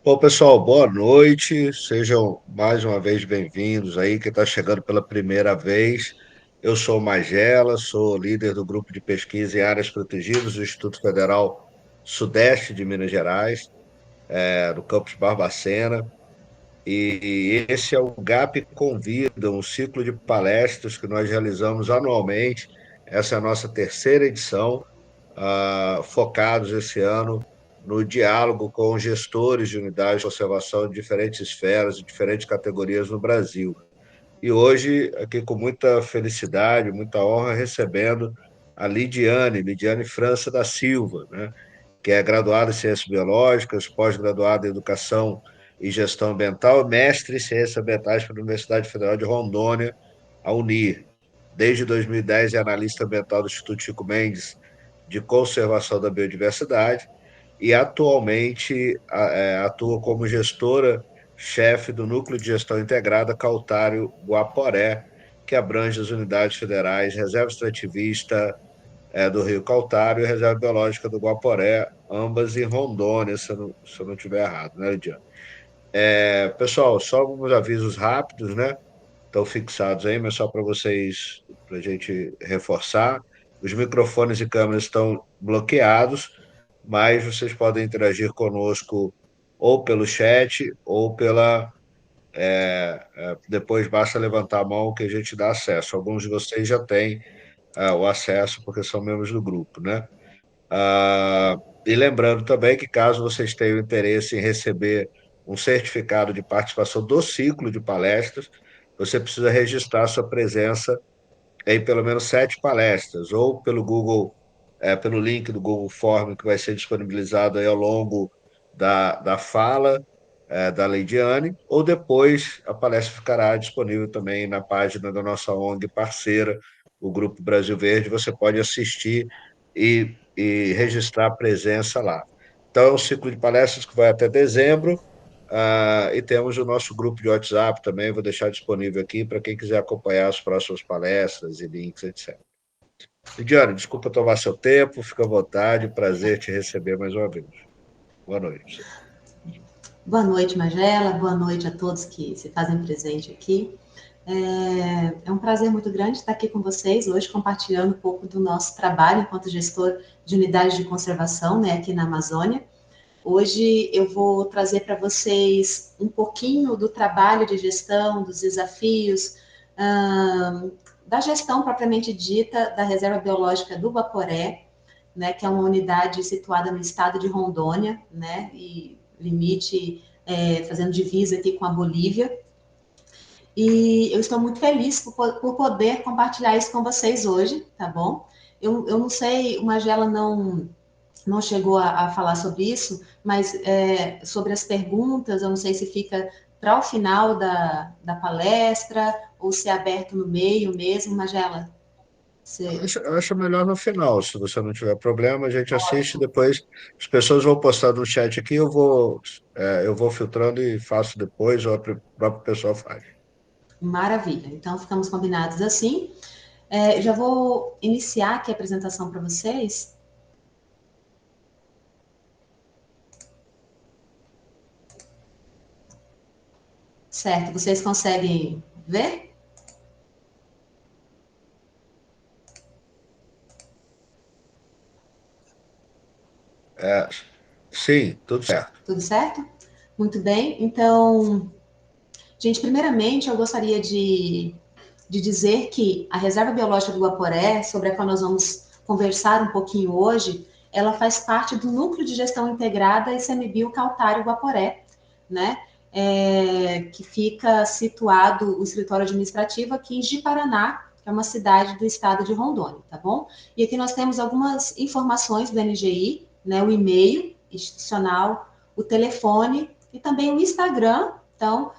Bom, pessoal, boa noite. Sejam mais uma vez bem-vindos aí, quem está chegando pela primeira vez. Eu sou o Magela, sou líder do grupo de pesquisa em áreas protegidas do Instituto Federal Sudeste de Minas Gerais, no campus Barbacena. E esse é o GAP Convida, um ciclo de palestras que nós realizamos anualmente. Essa é a nossa terceira edição, focados esse ano no diálogo com gestores de unidades de conservação de diferentes esferas e diferentes categorias no Brasil. E hoje, aqui com muita felicidade, muita honra, recebendo a Lidiane França da Silva, né, que é graduada em Ciências Biológicas, pós-graduada em Educação e Gestão Ambiental, mestre em Ciências Ambientais pela Universidade Federal de Rondônia, a UNIR. Desde 2010 é analista ambiental do Instituto Chico Mendes de Conservação da Biodiversidade e atualmente atua como gestora-chefe do Núcleo de Gestão Integrada Caltário Guaporé, que abrange as unidades federais Reserva Extrativista do Rio Caltário e Reserva Biológica do Guaporé, ambas em Rondônia, se eu não estiver errado, né, Lidiane? Pessoal, só alguns avisos rápidos, né? Estão fixados aí, mas só para vocês, para a gente reforçar. Os microfones e câmeras estão bloqueados, mas vocês podem interagir conosco ou pelo chat ou pela. Depois basta levantar a mão que a gente dá acesso. Alguns de vocês já têm o acesso porque são membros do grupo, né? E lembrando também que, caso vocês tenham interesse em receber um certificado de participação do ciclo de palestras, você precisa registrar sua presença em pelo menos 7 palestras, ou pelo Google, pelo link do Google Form que vai ser disponibilizado aí ao longo da fala da Leidiane, ou depois a palestra ficará disponível também na página da nossa ONG parceira, o Grupo Brasil Verde. Você pode assistir e registrar a presença lá. Então, é um ciclo de palestras que vai até dezembro, e temos o nosso grupo de WhatsApp também, vou deixar disponível aqui para quem quiser acompanhar as próximas palestras e links, etc. Lidiane, desculpa tomar seu tempo, fica à vontade, prazer te receber mais uma vez. Boa noite. Boa noite, Magela, boa noite a todos que se fazem presente aqui. É um prazer muito grande estar aqui com vocês hoje, compartilhando um pouco do nosso trabalho enquanto gestor de unidades de conservação, né, aqui na Amazônia. Hoje eu vou trazer para vocês um pouquinho do trabalho de gestão, dos desafios, da gestão propriamente dita da Reserva Biológica do Guaporé, né, que é uma unidade situada no estado de Rondônia, né, e limite, fazendo divisa aqui com a Bolívia. E eu estou muito feliz por poder compartilhar isso com vocês hoje, tá bom? Eu não sei, o Magela não chegou a falar sobre isso, mas sobre as perguntas, eu não sei se fica para o final da palestra ou se é aberto no meio mesmo, Magela. Você... Eu acho melhor no final, se você não tiver problema, a gente assiste depois. As pessoas vão postar no chat aqui, eu vou filtrando e faço depois, ou a própria pessoa faz. Maravilha. Então, ficamos combinados assim. Já vou iniciar aqui a apresentação para vocês. Certo, vocês conseguem ver? É, sim, tudo certo. Tudo certo? Muito bem. Então, gente, primeiramente eu gostaria de dizer que a Reserva Biológica do Guaporé, sobre a qual nós vamos conversar um pouquinho hoje, ela faz parte do Núcleo de Gestão Integrada ICMBio Caltário Guaporé, né? Que fica situado o escritório administrativo aqui em Ji-Paraná, que é uma cidade do estado de Rondônia, tá bom? E aqui nós temos algumas informações do NGI, né? O e-mail institucional, o telefone e também o Instagram. Então,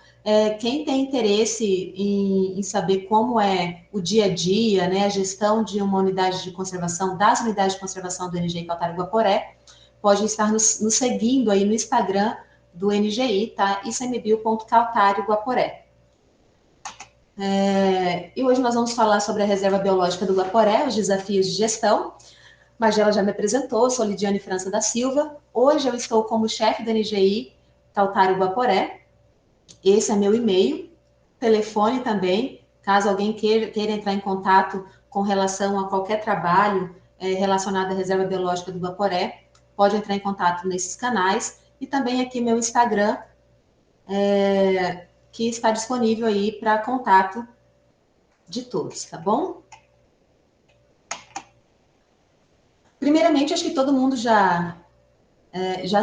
quem tem interesse em saber como é o dia a dia, né, a gestão de uma unidade de conservação, das unidades de conservação do NGI Caltário Guaporé, pode estar nos seguindo aí no Instagram do NGI, tá? icmbio.caltário Guaporé. E hoje nós vamos falar sobre a Reserva Biológica do Guaporé, os desafios de gestão. Magela já me apresentou, sou Lidiane França da Silva. Hoje eu estou como chefe do NGI, Cautário Guaporé. Esse é meu e-mail, telefone também, caso alguém queira entrar em contato com relação a qualquer trabalho relacionado à reserva biológica do Guaporé, pode entrar em contato nesses canais, e também aqui meu Instagram, que está disponível aí para contato de todos, tá bom? Primeiramente, acho que todo mundo já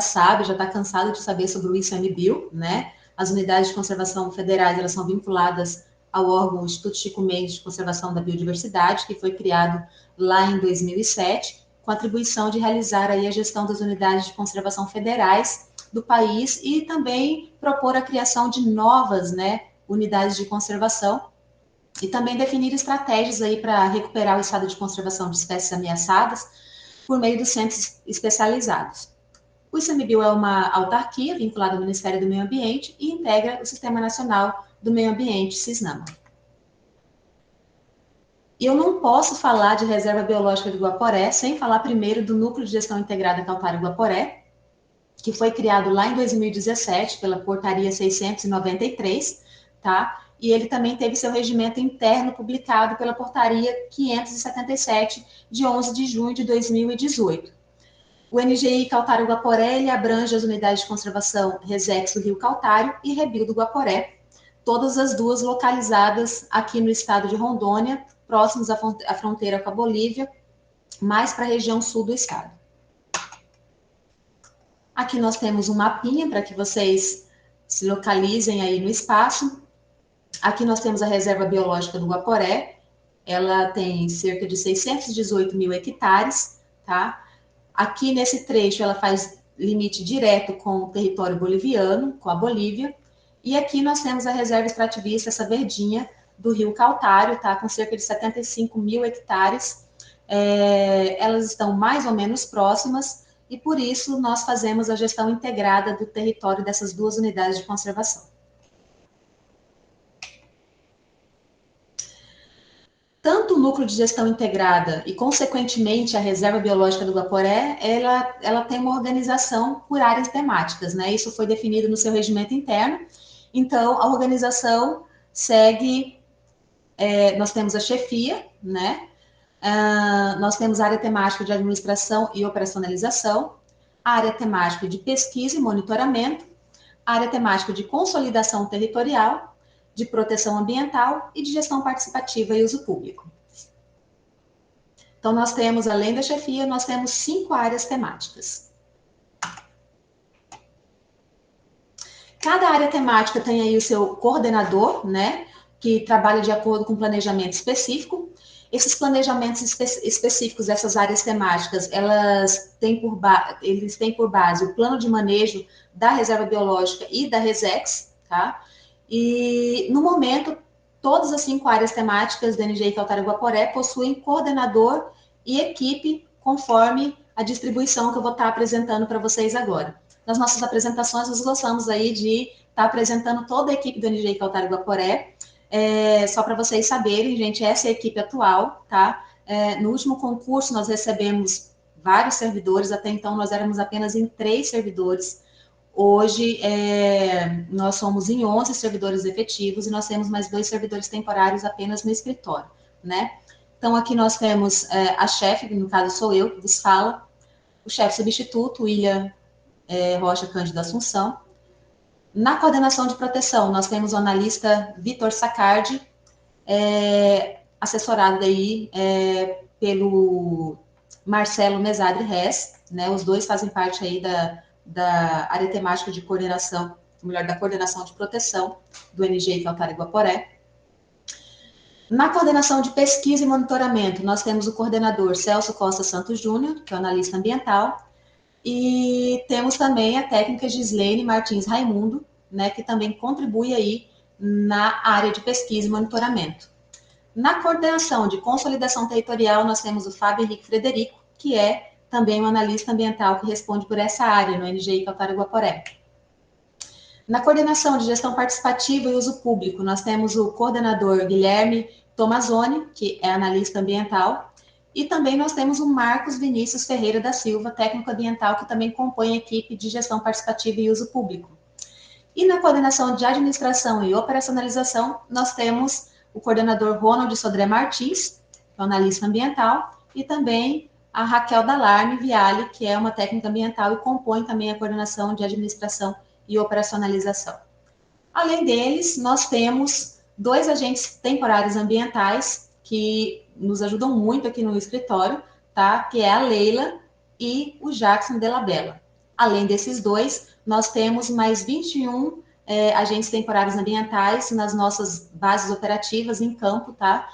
sabe, já está cansado de saber sobre o ICMBio, né? As unidades de conservação federais, elas são vinculadas ao órgão Instituto Chico Mendes de Conservação da Biodiversidade, que foi criado lá em 2007, com a atribuição de realizar aí a gestão das unidades de conservação federais do país e também propor a criação de novas, né, unidades de conservação e também definir estratégias aí para recuperar o estado de conservação de espécies ameaçadas por meio dos centros especializados. O ICMBio é uma autarquia vinculada ao Ministério do Meio Ambiente e integra o Sistema Nacional do Meio Ambiente, SISNAMA. E eu não posso falar de Reserva Biológica do Guaporé sem falar primeiro do Núcleo de Gestão Integrada Cautário Guaporé, que foi criado lá em 2017 pela Portaria 693, tá? E ele também teve seu regimento interno publicado pela Portaria 577, de 11 de junho de 2018. O NGI Cautário Guaporé, ele abrange as unidades de conservação Resex do Rio Cautário e Rebio do Guaporé, todas as duas localizadas aqui no estado de Rondônia, próximos à fronteira com a Bolívia, mais para a região sul do estado. Aqui nós temos um mapinha para que vocês se localizem aí no espaço. Aqui nós temos a Reserva Biológica do Guaporé, ela tem cerca de 618 mil hectares, tá? Aqui nesse trecho ela faz limite direto com o território boliviano, com a Bolívia, e aqui nós temos a reserva extrativista, essa verdinha, do Rio Cautário, tá? Com cerca de 75 mil hectares. Elas estão mais ou menos próximas, e por isso nós fazemos a gestão integrada do território dessas duas unidades de conservação. Tanto o núcleo de gestão integrada e, consequentemente, a reserva biológica do Guaporé, ela tem uma organização por áreas temáticas, né? Isso foi definido no seu regimento interno. Então, a organização segue, nós temos a chefia, né? Nós temos a área temática de administração e operacionalização, a área temática de pesquisa e monitoramento, a área temática de consolidação territorial, de proteção ambiental e de gestão participativa e uso público. Então, nós temos, além da chefia, nós temos 5 áreas temáticas. Cada área temática tem aí o seu coordenador, né, que trabalha de acordo com planejamento específico. Esses planejamentos específicos, essas áreas temáticas, eles têm por base o plano de manejo da reserva biológica e da Resex, tá? E, no momento, todas as 5 áreas temáticas do NGI Cautário Guaporé possuem coordenador e equipe, conforme a distribuição que eu vou estar apresentando para vocês agora. Nas nossas apresentações, nós gostamos aí de estar apresentando toda a equipe do NGI Cautário Guaporé. Só para vocês saberem, gente, essa é a equipe atual, tá? No último concurso, nós recebemos vários servidores, até então nós éramos apenas em 3 servidores. Hoje, nós somos em 11 servidores efetivos e nós temos mais 2 servidores temporários apenas no escritório, né? Então, aqui nós temos a chefe, que no caso sou eu que vos fala, o chefe substituto, William Rocha Cândido Assunção. Na coordenação de proteção, nós temos o analista Vitor Sacardi, assessorado aí pelo Marcelo Mesadri Rez, né? Os dois fazem parte aí da área temática de coordenação, ou melhor, da coordenação de proteção do NGI Cautário Guaporé. Na coordenação de pesquisa e monitoramento, nós temos o coordenador Celso Costa Santos Júnior, que é o analista ambiental, e temos também a técnica Gislene Martins Raimundo, né, que também contribui aí na área de pesquisa e monitoramento. Na coordenação de consolidação territorial, nós temos o Fábio Henrique Frederico, que é também um analista ambiental que responde por essa área no NGI Cautário Guaporé. Na coordenação de gestão participativa e uso público, nós temos o coordenador Guilherme Tomazoni, que é analista ambiental, e também nós temos o Marcos Vinícius Ferreira da Silva, técnico ambiental, que também compõe a equipe de gestão participativa e uso público. E na coordenação de administração e operacionalização, nós temos o coordenador Ronald Sodré Martins, que é um analista ambiental, e também a Raquel Dalarme Viale, que é uma técnica ambiental e compõe também a coordenação de administração e operacionalização. Além deles, nós temos 2 agentes temporários ambientais que nos ajudam muito aqui no escritório, tá? Que é a Leila e o Jackson Della Bella. Além desses 2, nós temos mais 21 agentes temporários ambientais nas nossas bases operativas em campo, tá?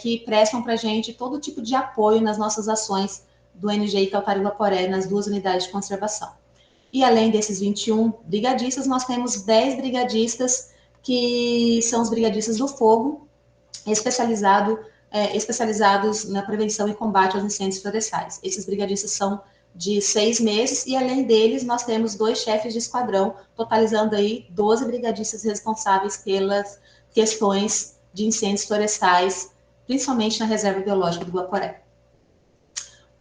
Que prestam para a gente todo tipo de apoio nas nossas ações do NGI Cautari-Guaporé nas 2 unidades de conservação. E além desses 21 brigadistas, nós temos 10 brigadistas que são os brigadistas do fogo, especializados na prevenção e combate aos incêndios florestais. Esses brigadistas são de 6 meses e, além deles, nós temos 2 chefes de esquadrão, totalizando aí 12 brigadistas responsáveis pelas questões de incêndios florestais, principalmente na reserva biológica do Guaporé.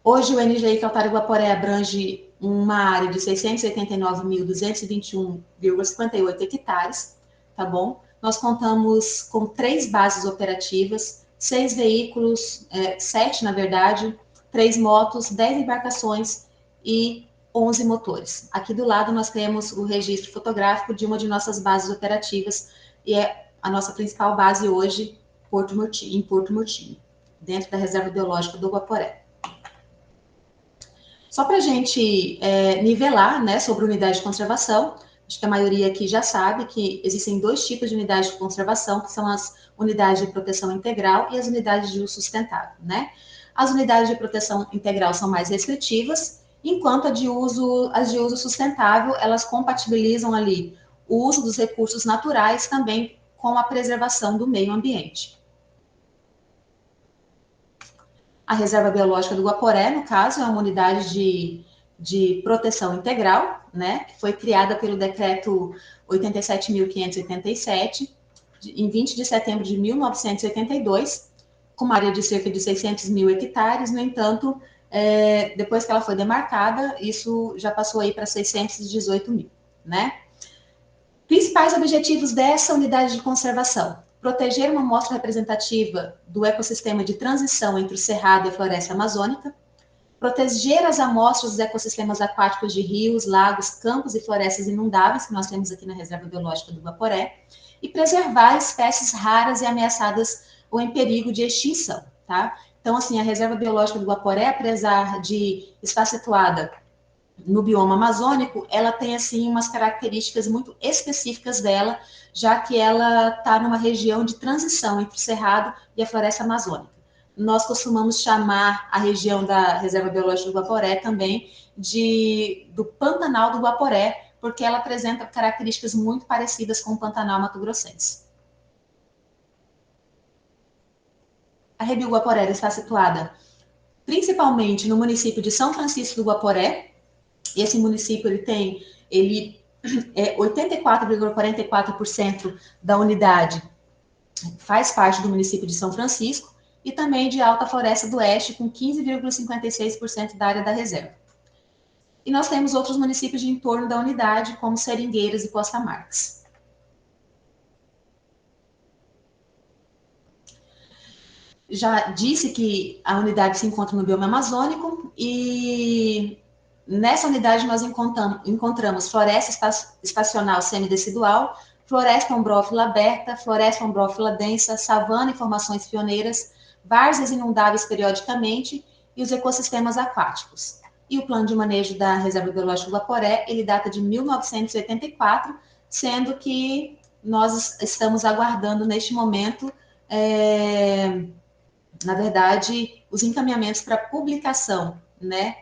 Hoje, o NGI Cautari-Guaporé abrange uma área de 689.221,58 hectares, tá bom? Nós contamos com 3 bases operativas, 6 veículos, 7 na verdade, 3 motos, 10 embarcações e 11 motores. Aqui do lado nós temos o registro fotográfico de uma de nossas bases operativas, e é a nossa principal base hoje, em Porto Murtinho, dentro da reserva biológica do Guaporé. Só para a gente nivelar, né, sobre unidade de conservação, acho que a maioria aqui já sabe que existem 2 tipos de unidades de conservação, que são as unidades de proteção integral e as unidades de uso sustentável, né? As unidades de proteção integral são mais restritivas, enquanto as de uso sustentável, elas compatibilizam ali o uso dos recursos naturais também com a preservação do meio ambiente. A reserva biológica do Guaporé, no caso, é uma unidade de proteção integral, né, que foi criada pelo decreto 87.587, em 20 de setembro de 1982, com uma área de cerca de 600 mil hectares. No entanto, depois que ela foi demarcada, isso já passou aí para 618 mil, né? Principais objetivos dessa unidade de conservação: proteger uma amostra representativa do ecossistema de transição entre o cerrado e a floresta amazônica, proteger as amostras dos ecossistemas aquáticos de rios, lagos, campos e florestas inundáveis, que nós temos aqui na Reserva Biológica do Guaporé, e preservar espécies raras e ameaçadas ou em perigo de extinção, tá? Então, assim, a Reserva Biológica do Guaporé, apesar de estar situada no bioma amazônico, ela tem, assim, umas características muito específicas dela, já que ela está numa região de transição entre o Cerrado e a floresta amazônica. Nós costumamos chamar a região da Reserva Biológica do Guaporé também do Pantanal do Guaporé, porque ela apresenta características muito parecidas com o Pantanal mato-grossense. A Rebio Guaporé está situada principalmente no município de São Francisco do Guaporé. Esse município ele é 84,44% da unidade faz parte do município de São Francisco, e também de Alta Floresta do Oeste, com 15,56% da área da reserva. E nós temos outros municípios de entorno da unidade, como Seringueiras e Costa Marques. Já disse que a unidade se encontra no bioma amazônico, e nessa unidade nós encontramos floresta estacional semidecidual, floresta ombrófila aberta, floresta ombrófila densa, savana e formações pioneiras, várzeas inundáveis periodicamente e os ecossistemas aquáticos. E o plano de manejo da Reserva Biológica do Guaporé, ele data de 1984, sendo que nós estamos aguardando neste momento, na verdade, os encaminhamentos para publicação, né,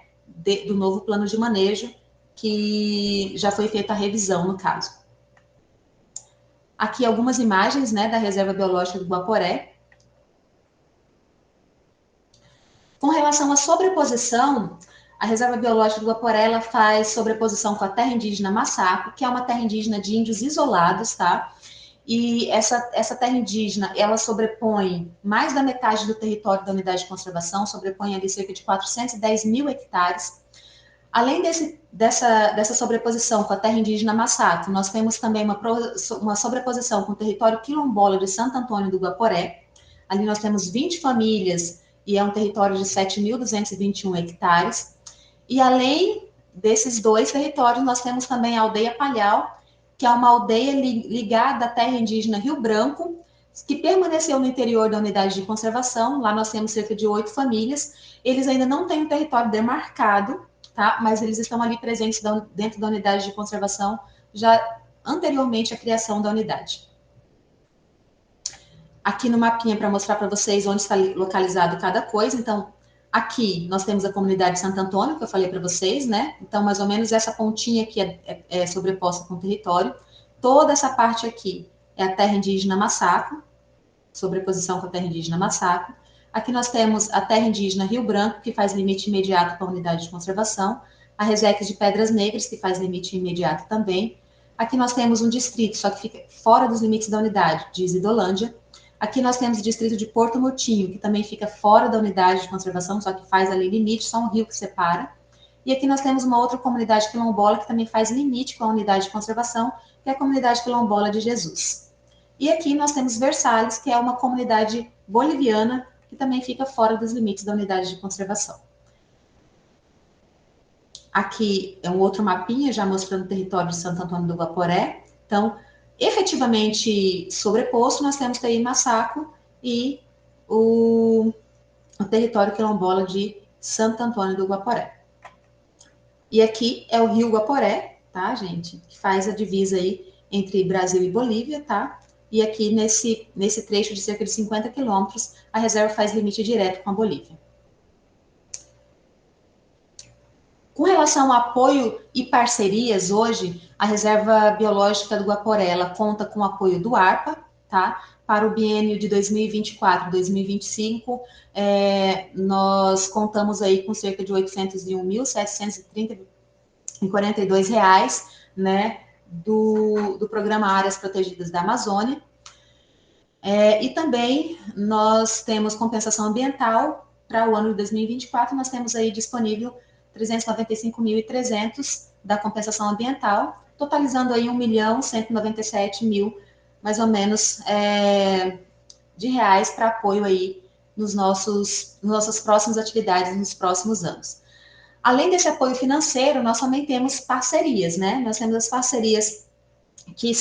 do novo plano de manejo, que já foi feita a revisão, no caso. Aqui algumas imagens, né, da Reserva Biológica do Guaporé. Com relação à sobreposição, a Reserva Biológica do Guaporé, ela faz sobreposição com a terra indígena Massaco, que é uma terra indígena de índios isolados, tá? E essa terra indígena, ela sobrepõe mais da metade do território da unidade de conservação, sobrepõe ali cerca de 410 mil hectares. Além dessa sobreposição com a terra indígena Massato, nós temos também uma sobreposição com o território quilombola de Santo Antônio do Guaporé. Ali nós temos 20 famílias e é um território de 7.221 hectares. E além desses dois territórios, nós temos também a aldeia Palhau, que é uma aldeia ligada à terra indígena Rio Branco, que permaneceu no interior da unidade de conservação. Lá nós temos cerca de 8 famílias. Eles ainda não têm um território demarcado, tá? Mas eles estão ali presentes dentro da unidade de conservação já anteriormente à criação da unidade. Aqui no mapinha para mostrar para vocês onde está localizado cada coisa. Então, aqui nós temos a comunidade de Santo Antônio, que eu falei para vocês, né? Então, mais ou menos essa pontinha aqui é sobreposta com o território. Toda essa parte aqui é a terra indígena Massaco, sobreposição com a terra indígena Massaco. Aqui nós temos a terra indígena Rio Branco, que faz limite imediato com a unidade de conservação. A Reseque de Pedras Negras, que faz limite imediato também. Aqui nós temos um distrito, só que fica fora dos limites da unidade, de Isidolândia. Aqui nós temos o distrito de Porto Murtinho, que também fica fora da unidade de conservação, só que faz ali limite, só um rio que separa. E aqui nós temos uma outra comunidade quilombola que também faz limite com a unidade de conservação, que é a comunidade quilombola de Jesus. E aqui nós temos Versalhes, que é uma comunidade boliviana, que também fica fora dos limites da unidade de conservação. Aqui é um outro mapinha, já mostrando o território de Santo Antônio do Guaporé. Então, efetivamente sobreposto, nós temos aí Massaco e o território quilombola de Santo Antônio do Guaporé. E aqui é o rio Guaporé, tá, gente? Que faz a divisa aí entre Brasil e Bolívia, tá? E aqui nesse trecho de cerca de 50 quilômetros, a reserva faz limite direto com a Bolívia. Com relação ao apoio e parcerias, hoje, a Reserva Biológica do Guaporé, ela conta com o apoio do ARPA, tá? Para o biênio de 2024-2025, nós contamos aí com cerca de R$ 801.730,42, né? Do programa Áreas Protegidas da Amazônia. E também nós temos compensação ambiental para o ano de 2024, nós temos aí disponível 395.300 da compensação ambiental, totalizando aí 1.197.000, mais ou menos, de reais para apoio aí nas nossas próximas atividades nos próximos anos. Além desse apoio financeiro, nós também temos parcerias, né? Nós temos as parcerias que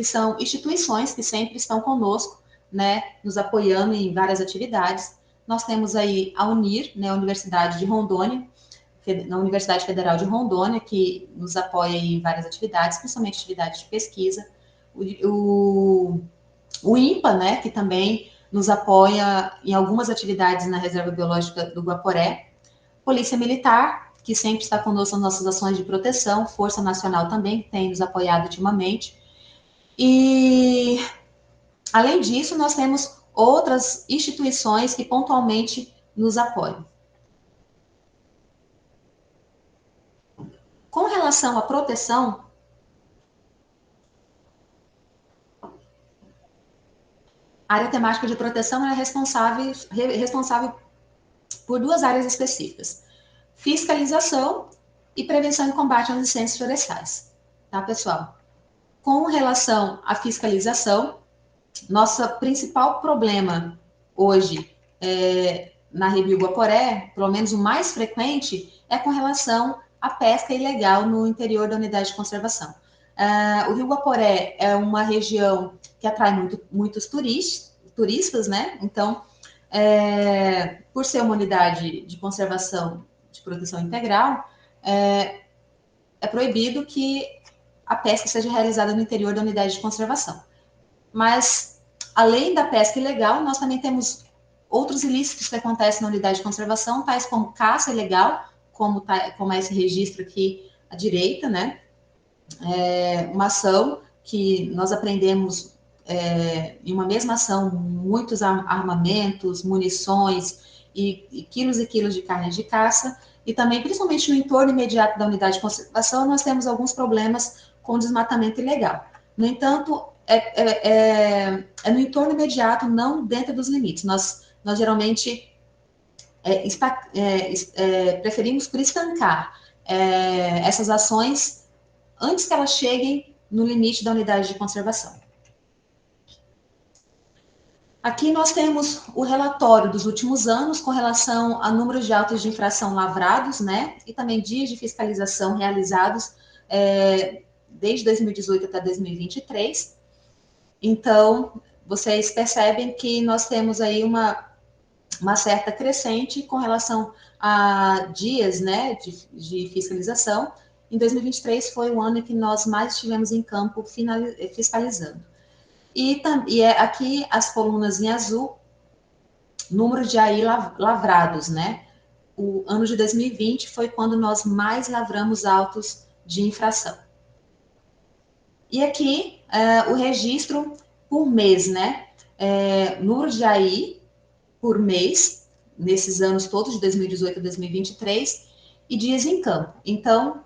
são instituições que sempre estão conosco, né? Nos apoiando em várias atividades. Nós temos aí a UNIR, né? A Universidade de Rondônia, na Universidade Federal de Rondônia, que nos apoia em várias atividades, principalmente atividades de pesquisa. O INPA, né, que também nos apoia em algumas atividades na Reserva Biológica do Guaporé. Polícia Militar, que sempre está conosco nas nossas ações de proteção. Força Nacional também, que tem nos apoiado ultimamente. E, além disso, nós temos outras instituições que pontualmente nos apoiam. Com relação à proteção, a área temática de proteção é responsável por duas áreas específicas: fiscalização e prevenção e combate aos incêndios florestais. Tá, pessoal? Com relação à fiscalização, nosso principal problema hoje na Rebio Guaporé, pelo menos o mais frequente, é com relação à pesca ilegal no interior da unidade de conservação. O Rio Guaporé é uma região que atrai muitos turistas, né? Então, por ser uma unidade de conservação de proteção integral, é proibido que a pesca seja realizada no interior da unidade de conservação. Mas, além da pesca ilegal, nós também temos outros ilícitos que acontecem na unidade de conservação, tais como caça ilegal, como é esse registro aqui à direita, né? Uma ação que nós aprendemos em uma mesma ação muitos armamentos, munições e quilos de carne de caça, e também, principalmente no entorno imediato da unidade de conservação, nós temos alguns problemas com desmatamento ilegal. No entanto, no entorno imediato, não dentro dos limites. Nós geralmente preferimos por estancar essas ações antes que elas cheguem no limite da unidade de conservação. Aqui nós temos o relatório dos últimos anos com relação a número de autos de infração lavrados, né, e também dias de fiscalização realizados desde 2018 até 2023. Então, vocês percebem que nós temos aí uma certa crescente com relação a dias, né, de fiscalização. Em 2023 foi o ano em que nós mais estivemos em campo fiscalizando. E aqui as colunas em azul, número de AI lavrados, né? O ano de 2020 foi quando nós mais lavramos autos de infração. E aqui o registro por mês, né? Número de AI por mês, nesses anos todos, de 2018 a 2023, e dias em campo. Então,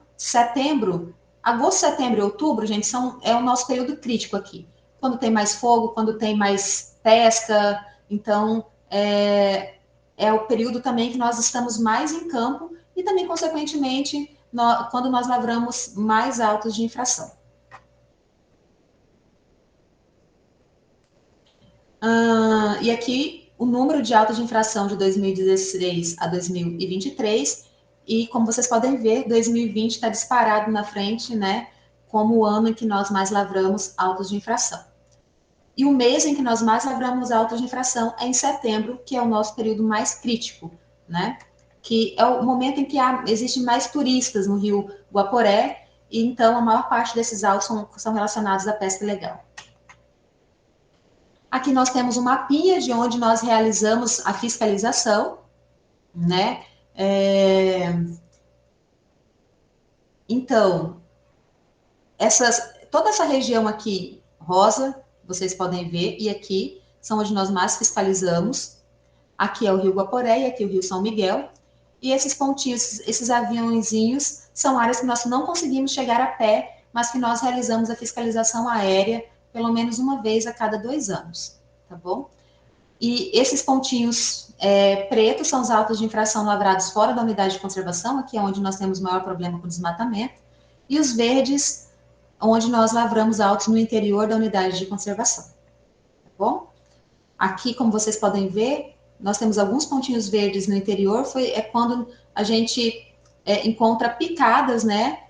agosto, setembro e outubro, gente, é o nosso período crítico aqui. Quando tem mais fogo, quando tem mais pesca, então é o período também que nós estamos mais em campo e também, consequentemente, quando nós lavramos mais autos de infração. E aqui o número de autos de infração de 2016 a 2023, e como vocês podem ver, 2020 está disparado na frente, né, como o ano em que nós mais lavramos autos de infração. E o mês em que nós mais lavramos autos de infração é em setembro, que é o nosso período mais crítico, né, que é o momento em que existem mais turistas no Rio Guaporé, e então a maior parte desses autos são relacionados à pesca ilegal. Aqui nós temos um mapinha de onde nós realizamos a fiscalização, né? Então, toda essa região aqui, rosa, vocês podem ver, e aqui são onde nós mais fiscalizamos. Aqui é o Rio Guaporé e aqui o Rio São Miguel. E esses pontinhos, esses aviãozinhos, são áreas que nós não conseguimos chegar a pé, mas que nós realizamos a fiscalização aérea pelo menos uma vez a cada 2 anos. Tá bom? E esses pontinhos pretos são os autos de infração lavrados fora da unidade de conservação, aqui é onde nós temos o maior problema com desmatamento, e os verdes, onde nós lavramos autos no interior da unidade de conservação. Tá bom? Aqui, como vocês podem ver, nós temos alguns pontinhos verdes no interior, quando a gente encontra picadas, né,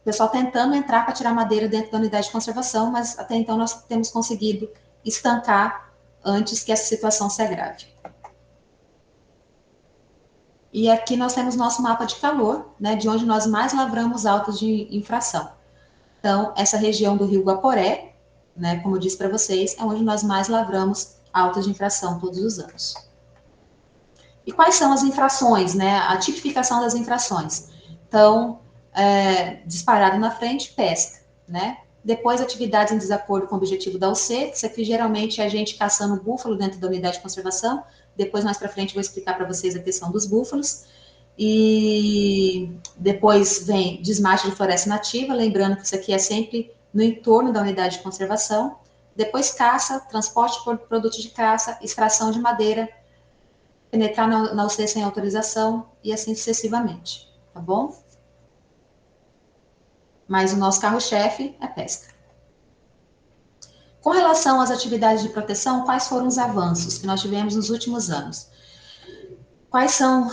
o pessoal tentando entrar para tirar madeira dentro da unidade de conservação, mas até então nós temos conseguido estancar antes que essa situação se agrave. E aqui nós temos nosso mapa de calor, né, de onde nós mais lavramos autos de infração. Então, essa região do Rio Guaporé, né, como eu disse para vocês, é onde nós mais lavramos autos de infração todos os anos. E quais são as infrações, né, a tipificação das infrações? Então, disparado na frente, pesca, né? Depois, atividades em desacordo com o objetivo da UC, isso aqui geralmente é a gente caçando búfalo dentro da unidade de conservação. Depois, mais para frente, vou explicar para vocês a questão dos búfalos. E depois vem desmate de floresta nativa, lembrando que isso aqui é sempre no entorno da unidade de conservação. Depois, caça, transporte de produtos de caça, extração de madeira, penetrar na UC sem autorização e assim sucessivamente, tá bom? Mas o nosso carro-chefe é pesca. Com relação às atividades de proteção, quais foram os avanços que nós tivemos nos últimos anos? Quais são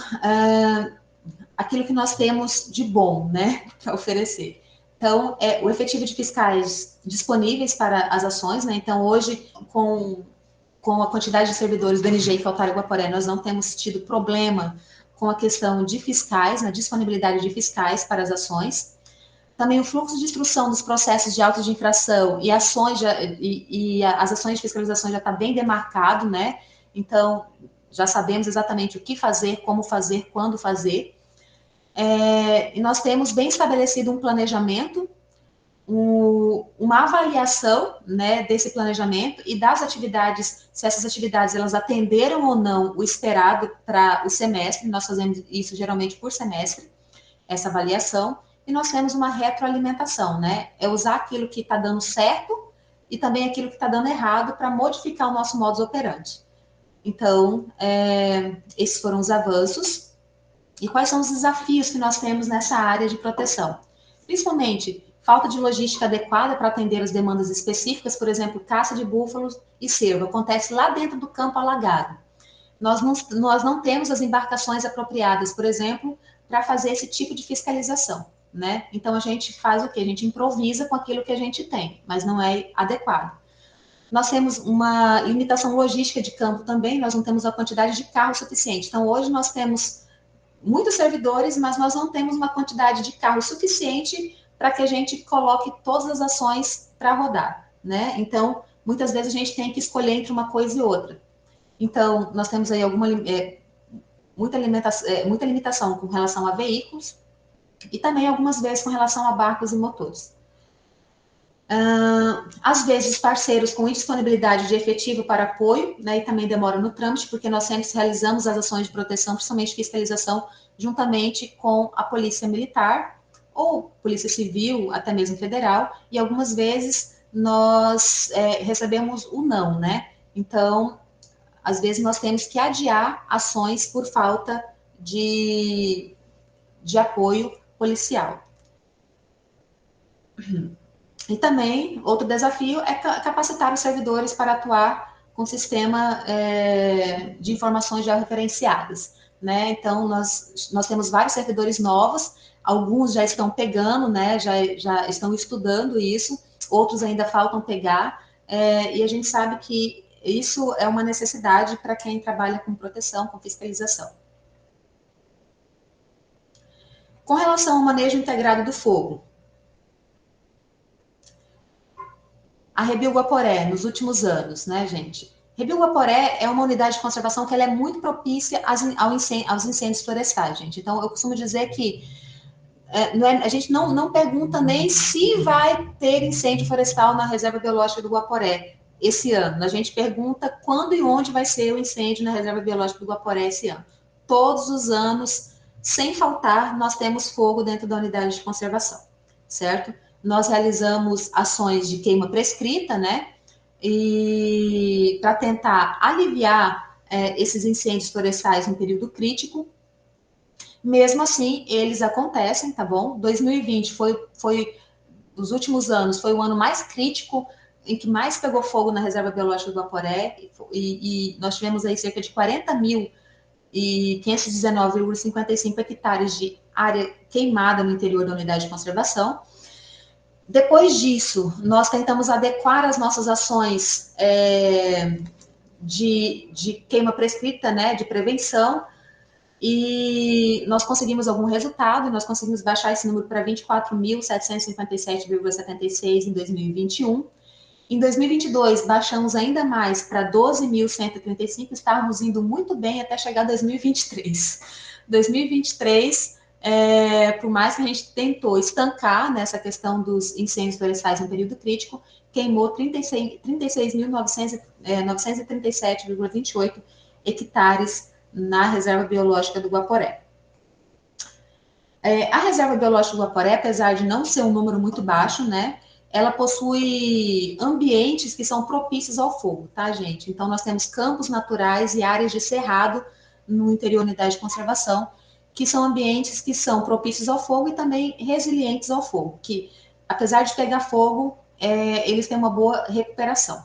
aquilo que nós temos de bom, né, para oferecer? Então, o efetivo de fiscais disponíveis para as ações, né? Então, hoje, com a quantidade de servidores do NG e Faltar Guaporé, nós não temos tido problema com a questão de fiscais, na disponibilidade de fiscais para as ações. Também o fluxo de instrução dos processos de autos de infração e ações as ações de fiscalização já está bem demarcado, né? Então, já sabemos exatamente o que fazer, como fazer, quando fazer. E nós temos bem estabelecido um planejamento, uma avaliação, né, desse planejamento e das atividades, se essas atividades elas atenderam ou não o esperado para o semestre. Nós fazemos isso geralmente por semestre, essa avaliação. E nós temos uma retroalimentação, né? É usar aquilo que está dando certo e também aquilo que está dando errado para modificar o nosso modus operandi. Então, esses foram os avanços. E quais são os desafios que nós temos nessa área de proteção? Principalmente, falta de logística adequada para atender as demandas específicas, por exemplo, caça de búfalos e cervo, acontece lá dentro do campo alagado. Nós não temos as embarcações apropriadas, por exemplo, para fazer esse tipo de fiscalização, né? Então a gente faz o quê? A gente improvisa com aquilo que a gente tem, mas não é adequado. Nós temos uma limitação logística de campo também, nós não temos a quantidade de carros suficiente. Então hoje nós temos muitos servidores, mas nós não temos uma quantidade de carros suficiente para que a gente coloque todas as ações para rodar, né? Então, muitas vezes a gente tem que escolher entre uma coisa e outra. Então, nós temos aí muita limitação com relação a veículos e também algumas vezes com relação a barcos e motores. Às vezes, parceiros com indisponibilidade de efetivo para apoio, né, e também demora no trâmite, porque nós sempre realizamos as ações de proteção, principalmente fiscalização, juntamente com a Polícia Militar, ou Polícia Civil, até mesmo federal, e algumas vezes nós recebemos o não, né? Então, às vezes nós temos que adiar ações por falta de apoio policial. E também, outro desafio é capacitar os servidores para atuar com sistema de informações já referenciadas. Né? Então, nós temos vários servidores novos, alguns já estão pegando, né? já estão estudando isso, outros ainda faltam pegar, e a gente sabe que isso é uma necessidade para quem trabalha com proteção, com fiscalização. Com relação ao manejo integrado do fogo, a Rebio Guaporé, nos últimos anos, né, gente? Rebio Guaporé é uma unidade de conservação que ela é muito propícia aos incêndios florestais, gente. Então, eu costumo dizer que a gente não pergunta nem se vai ter incêndio florestal na Reserva Biológica do Guaporé esse ano. A gente pergunta quando e onde vai ser o incêndio na Reserva Biológica do Guaporé esse ano. Todos os anos, sem faltar, nós temos fogo dentro da unidade de conservação, certo? Nós realizamos ações de queima prescrita, né? E para tentar aliviar esses incêndios florestais em período crítico. Mesmo assim, eles acontecem, tá bom? 2020 foi dos últimos anos, foi o ano mais crítico, em que mais pegou fogo na Reserva Biológica do Guaporé, e nós tivemos aí cerca de 40.519,55 hectares de área queimada no interior da unidade de conservação. Depois disso, nós tentamos adequar as nossas ações de queima prescrita, né, de prevenção, e nós conseguimos algum resultado, nós conseguimos baixar esse número para 24.757,76 em 2021. Em 2022, baixamos ainda mais para 12.135, estávamos indo muito bem até chegar a 2023. 2023, por mais que a gente tentou estancar nessa questão dos incêndios florestais em período crítico, queimou 36.937,28 hectares na Reserva Biológica do Guaporé. A Reserva Biológica do Guaporé, apesar de não ser um número muito baixo, né, ela possui ambientes que são propícios ao fogo, tá, gente? Então, nós temos campos naturais e áreas de cerrado no interior da unidade de conservação, que são ambientes que são propícios ao fogo e também resilientes ao fogo, que, apesar de pegar fogo, eles têm uma boa recuperação.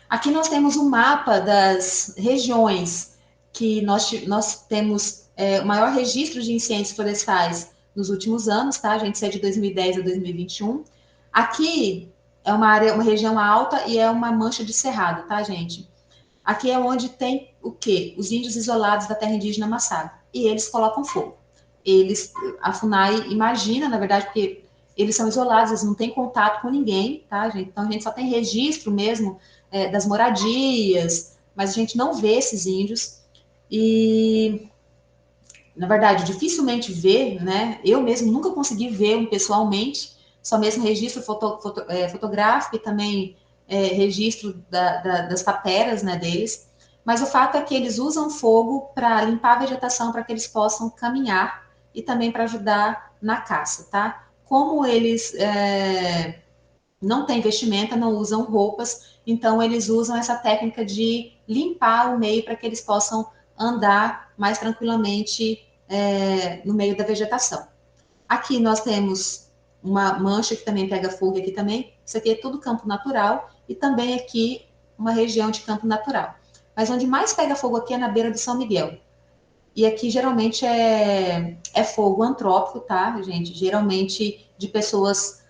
Aqui nós temos um mapa das regiões que nós temos o maior registro de incêndios florestais nos últimos anos, tá, gente? Isso é de 2010 a 2021. Aqui é uma área, uma região alta e é uma mancha de cerrado, tá, gente? Aqui é onde tem o quê? Os índios isolados da terra indígena Massaga. E eles colocam fogo. A FUNAI imagina, na verdade, porque eles são isolados, eles não têm contato com ninguém, tá, gente? Então a gente só tem registro mesmo das moradias, mas a gente não vê esses índios. E, na verdade, dificilmente vê, né? Eu mesmo nunca consegui ver um pessoalmente, só mesmo registro fotográfico e também registro das taperas, né, deles. Mas o fato é que eles usam fogo para limpar a vegetação, para que eles possam caminhar e também para ajudar na caça, tá? Como eles não têm vestimenta, não usam roupas, então eles usam essa técnica de limpar o meio para que eles possam andar mais tranquilamente no meio da vegetação. Aqui nós temos uma mancha que também pega fogo aqui também. Isso aqui é tudo campo natural e também aqui uma região de campo natural. Mas onde mais pega fogo aqui é na beira do São Miguel. E aqui geralmente é fogo antrópico, tá, gente? Geralmente de pessoas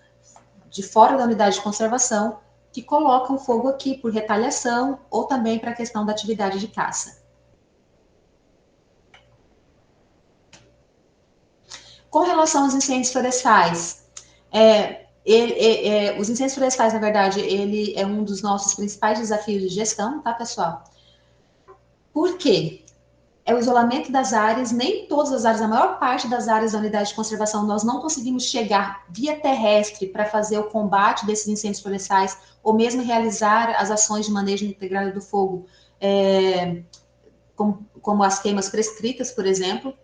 de fora da unidade de conservação que colocam fogo aqui por retaliação ou também para a questão da atividade de caça. Com relação aos incêndios florestais, os incêndios florestais, na verdade, ele é um dos nossos principais desafios de gestão, tá, pessoal? Por quê? É o isolamento das áreas, nem todas as áreas, a maior parte das áreas da unidade de conservação, nós não conseguimos chegar via terrestre para fazer o combate desses incêndios florestais, ou mesmo realizar as ações de manejo integrado do fogo, como as queimas prescritas, por exemplo.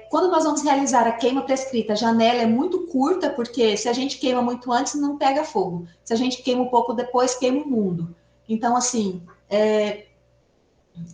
Quando nós vamos realizar a queima prescrita, a janela é muito curta, porque se a gente queima muito antes, não pega fogo. Se a gente queima um pouco depois, queima o mundo. Então, assim, é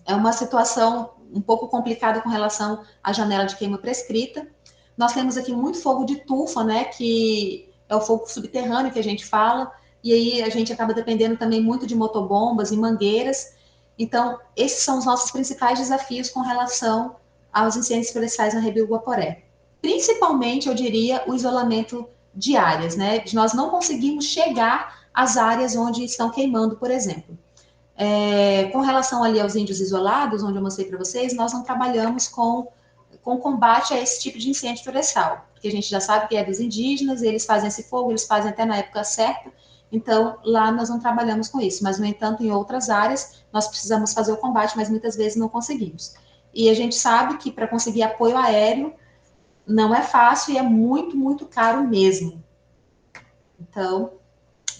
uma situação um pouco complicada com relação à janela de queima prescrita. Nós temos aqui muito fogo de tufa, né, que é o fogo subterrâneo que a gente fala, e aí a gente acaba dependendo também muito de motobombas e mangueiras. Então, esses são os nossos principais desafios com relação aos incêndios florestais na Rebelo Guaporé. Principalmente, eu diria, o isolamento de áreas, né? Nós não conseguimos chegar às áreas onde estão queimando, por exemplo. Com relação ali aos índios isolados, onde eu mostrei para vocês, nós não trabalhamos com combate a esse tipo de incêndio florestal, porque a gente já sabe que é dos indígenas, eles fazem esse fogo, eles fazem até na época certa, então lá nós não trabalhamos com isso, mas no entanto em outras áreas nós precisamos fazer o combate, mas muitas vezes não conseguimos. E a gente sabe que para conseguir apoio aéreo não é fácil e é muito, muito caro mesmo. Então,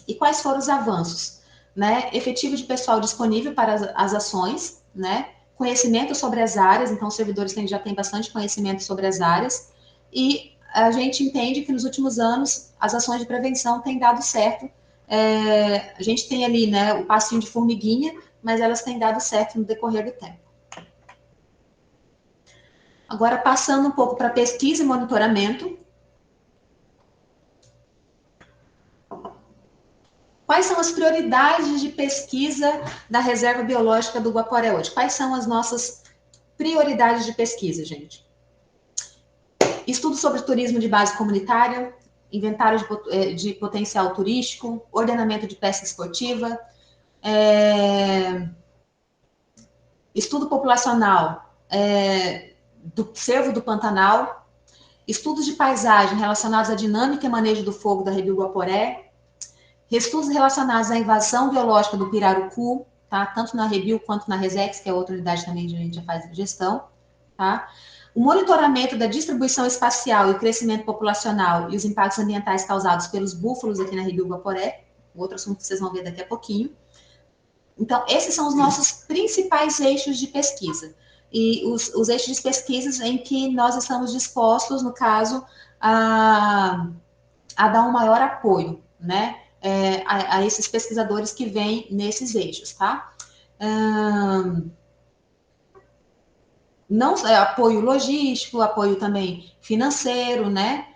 e quais foram os avanços? Né? Efetivo de pessoal disponível para as ações, né? Conhecimento sobre as áreas, então os servidores já têm bastante conhecimento sobre as áreas, e a gente entende que nos últimos anos as ações de prevenção têm dado certo. A gente tem ali, né, o passinho de formiguinha, mas elas têm dado certo no decorrer do tempo. Agora, passando um pouco para pesquisa e monitoramento. Quais são as prioridades de pesquisa da Reserva Biológica do Guaporé hoje? Quais são as nossas prioridades de pesquisa, gente? Estudo sobre turismo de base comunitária, inventário de potencial turístico, ordenamento de pesca esportiva, estudo populacional do cervo do Pantanal, estudos de paisagem relacionados à dinâmica e manejo do fogo da Rebelo Guaporé, estudos relacionados à invasão biológica do pirarucu, tá? Tanto na Rebio quanto na Resex, que é outra unidade também que a gente já faz gestão, tá? O monitoramento da distribuição espacial e o crescimento populacional e os impactos ambientais causados pelos búfalos aqui na Rebio Guaporé, outro assunto que vocês vão ver daqui a pouquinho. Então, esses são os nossos principais eixos de pesquisa. E os eixos de pesquisa em que nós estamos dispostos, no caso, a dar um maior apoio, né? A esses pesquisadores que vêm nesses eixos, tá? Não apoio logístico, apoio também financeiro, né?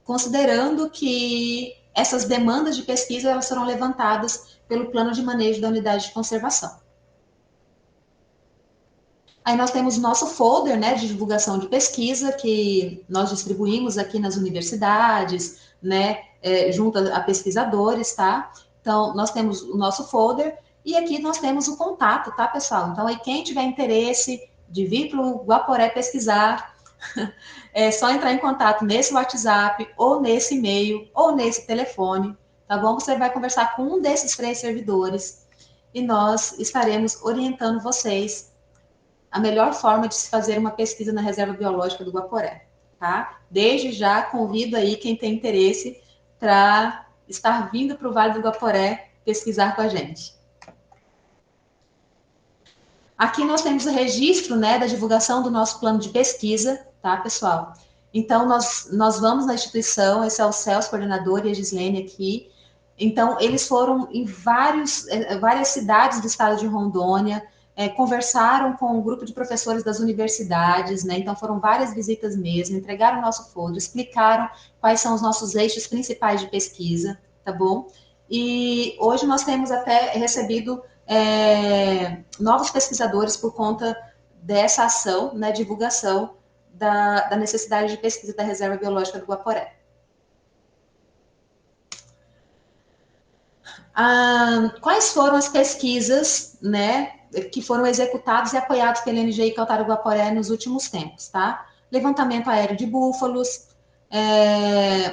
Considerando que essas demandas de pesquisa elas serão levantadas pelo plano de manejo da unidade de conservação. Aí nós temos o nosso folder, né, de divulgação de pesquisa, que nós distribuímos aqui nas universidades, né, junto a pesquisadores, tá? Então, nós temos o nosso folder e aqui nós temos o contato, tá, pessoal? Então, aí quem tiver interesse de vir para o Guaporé pesquisar, é só entrar em contato nesse WhatsApp, ou nesse e-mail, ou nesse telefone, tá bom? Você vai conversar com um desses 3 servidores e nós estaremos orientando vocês a melhor forma de se fazer uma pesquisa na Reserva Biológica do Guaporé, tá? Desde já convido aí quem tem interesse para estar vindo para o Vale do Guaporé pesquisar com a gente. Aqui nós temos o registro, né, da divulgação do nosso plano de pesquisa, tá, pessoal? Então, nós vamos na instituição, esse é o Celso, coordenador, e a Gislene aqui, Então, eles foram em várias cidades do estado de Rondônia, conversaram com um grupo de professores das universidades, né? Então, foram várias visitas mesmo, entregaram o nosso folder, explicaram quais são os nossos eixos principais de pesquisa, tá bom? E hoje nós temos até recebido novos pesquisadores por conta dessa ação, né, divulgação da necessidade de pesquisa da reserva biológica do Guaporé. Quais foram as pesquisas, né, que foram executadas e apoiadas pela NGI Cautaro Guaporé nos últimos tempos, tá? Levantamento aéreo de búfalos,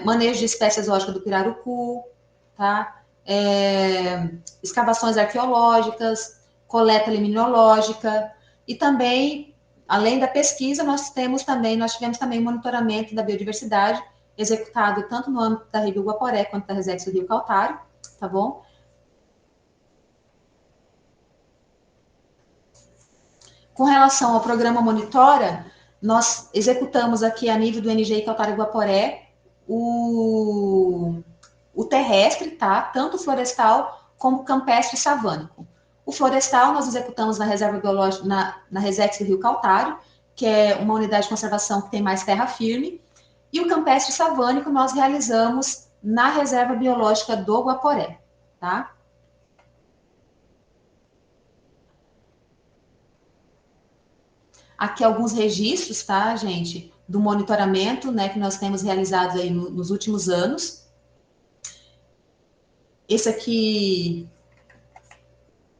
manejo de espécie exótica do pirarucu, tá? Escavações arqueológicas, coleta limnologica e também, além da pesquisa, nós tivemos também monitoramento da biodiversidade executado tanto no âmbito da Rio Guaporé quanto da Resex do Rio Cautaro, tá bom? Com relação ao programa Monitora, nós executamos aqui a nível do NGI Cautaro Guaporé o terrestre, tá? Tanto florestal como campestre savânico. O florestal nós executamos na reserva biológica, na Resex do Rio Cautaro, que é uma unidade de conservação que tem mais terra firme, e o campestre savânico nós realizamos na reserva biológica do Guaporé, tá? Aqui alguns registros, tá, gente, do monitoramento, né, que nós temos realizado aí nos últimos anos. Esse aqui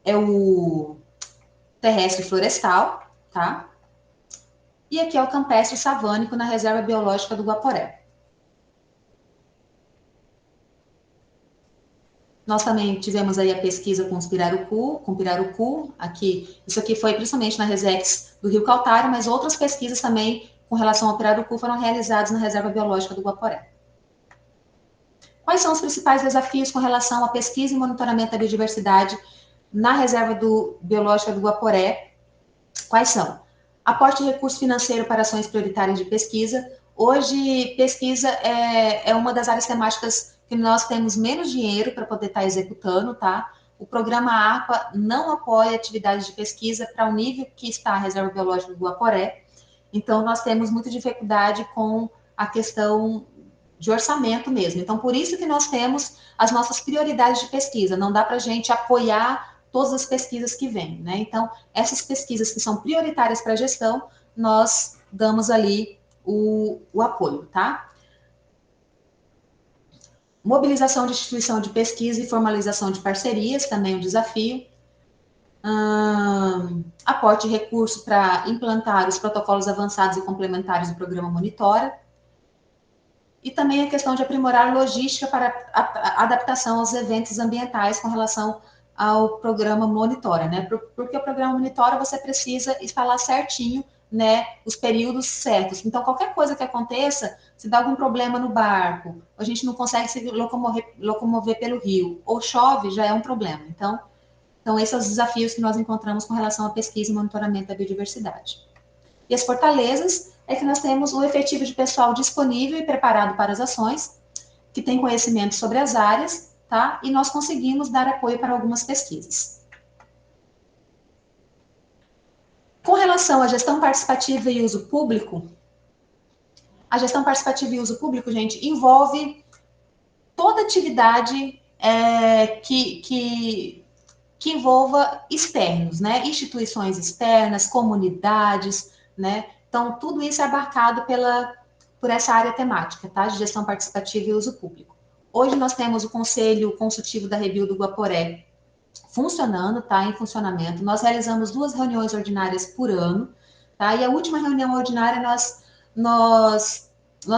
é o terrestre florestal, tá? E aqui é o campestre savânico na reserva biológica do Guaporé. Nós também tivemos aí a pesquisa com pirarucu, aqui, isso aqui foi principalmente na Resex do Rio Cautaro, mas outras pesquisas também com relação ao pirarucu foram realizadas na reserva biológica do Guaporé. Quais são os principais desafios com relação à pesquisa e monitoramento da biodiversidade na reserva biológica do Guaporé? Quais são? Aporte de recurso financeiro para ações prioritárias de pesquisa. Hoje, pesquisa é uma das áreas temáticas que nós temos menos dinheiro para poder estar executando, tá? O programa APA não apoia atividades de pesquisa para o nível que está a reserva biológica do Guaporé. Então, nós temos muita dificuldade com a questão de orçamento mesmo. Então, por isso que nós temos as nossas prioridades de pesquisa. Não dá para a gente apoiar todas as pesquisas que vêm, né? Então, essas pesquisas que são prioritárias para a gestão, nós damos ali o apoio, tá? Mobilização de instituição de pesquisa e formalização de parcerias, também um desafio. Aporte de recurso para implantar os protocolos avançados e complementares do programa Monitora. E também a questão de aprimorar logística para a adaptação aos eventos ambientais com relação ao programa Monitora, né? Porque o programa Monitora você precisa instalar certinho, né, os períodos certos. Então, qualquer coisa que aconteça, se dá algum problema no barco, a gente não consegue se locomover pelo rio, ou chove, já é um problema. Então, esses são os desafios que nós encontramos com relação à pesquisa e monitoramento da biodiversidade. E as fortalezas é que nós temos um efetivo de pessoal disponível e preparado para as ações, que tem conhecimento sobre as áreas, tá? E nós conseguimos dar apoio para algumas pesquisas. Com relação à gestão participativa e uso público, a gestão participativa e uso público, gente, envolve toda atividade que envolva externos, né? Instituições externas, comunidades, né? Então, tudo isso é abarcado por essa área temática, tá? De gestão participativa e uso público. Hoje nós temos o Conselho Consultivo da Rebio do Guaporé funcionando, tá? Em funcionamento. Nós realizamos 2 reuniões ordinárias por ano, tá? E a última reunião ordinária nós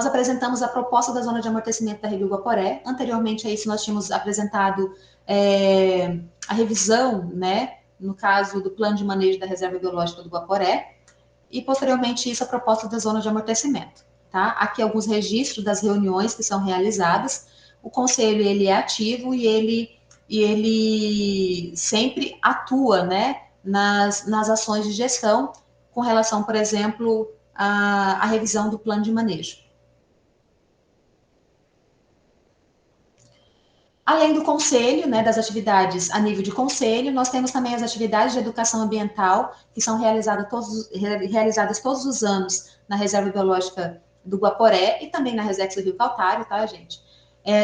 apresentamos a proposta da zona de amortecimento da Rebio Guaporé. Anteriormente a isso, nós tínhamos apresentado a revisão, né, no caso do plano de manejo da reserva biológica do Guaporé, e posteriormente isso a proposta da zona de amortecimento, tá? Aqui alguns registros das reuniões que são realizadas. O conselho ele é ativo e ele sempre atua, né, nas ações de gestão com relação, por exemplo, à revisão do plano de manejo. Além do conselho, né, das atividades a nível de conselho, nós temos também as atividades de educação ambiental, que são realizadas todos os anos na Reserva Biológica do Guaporé e também na Resex do Rio Caltário, tá, gente?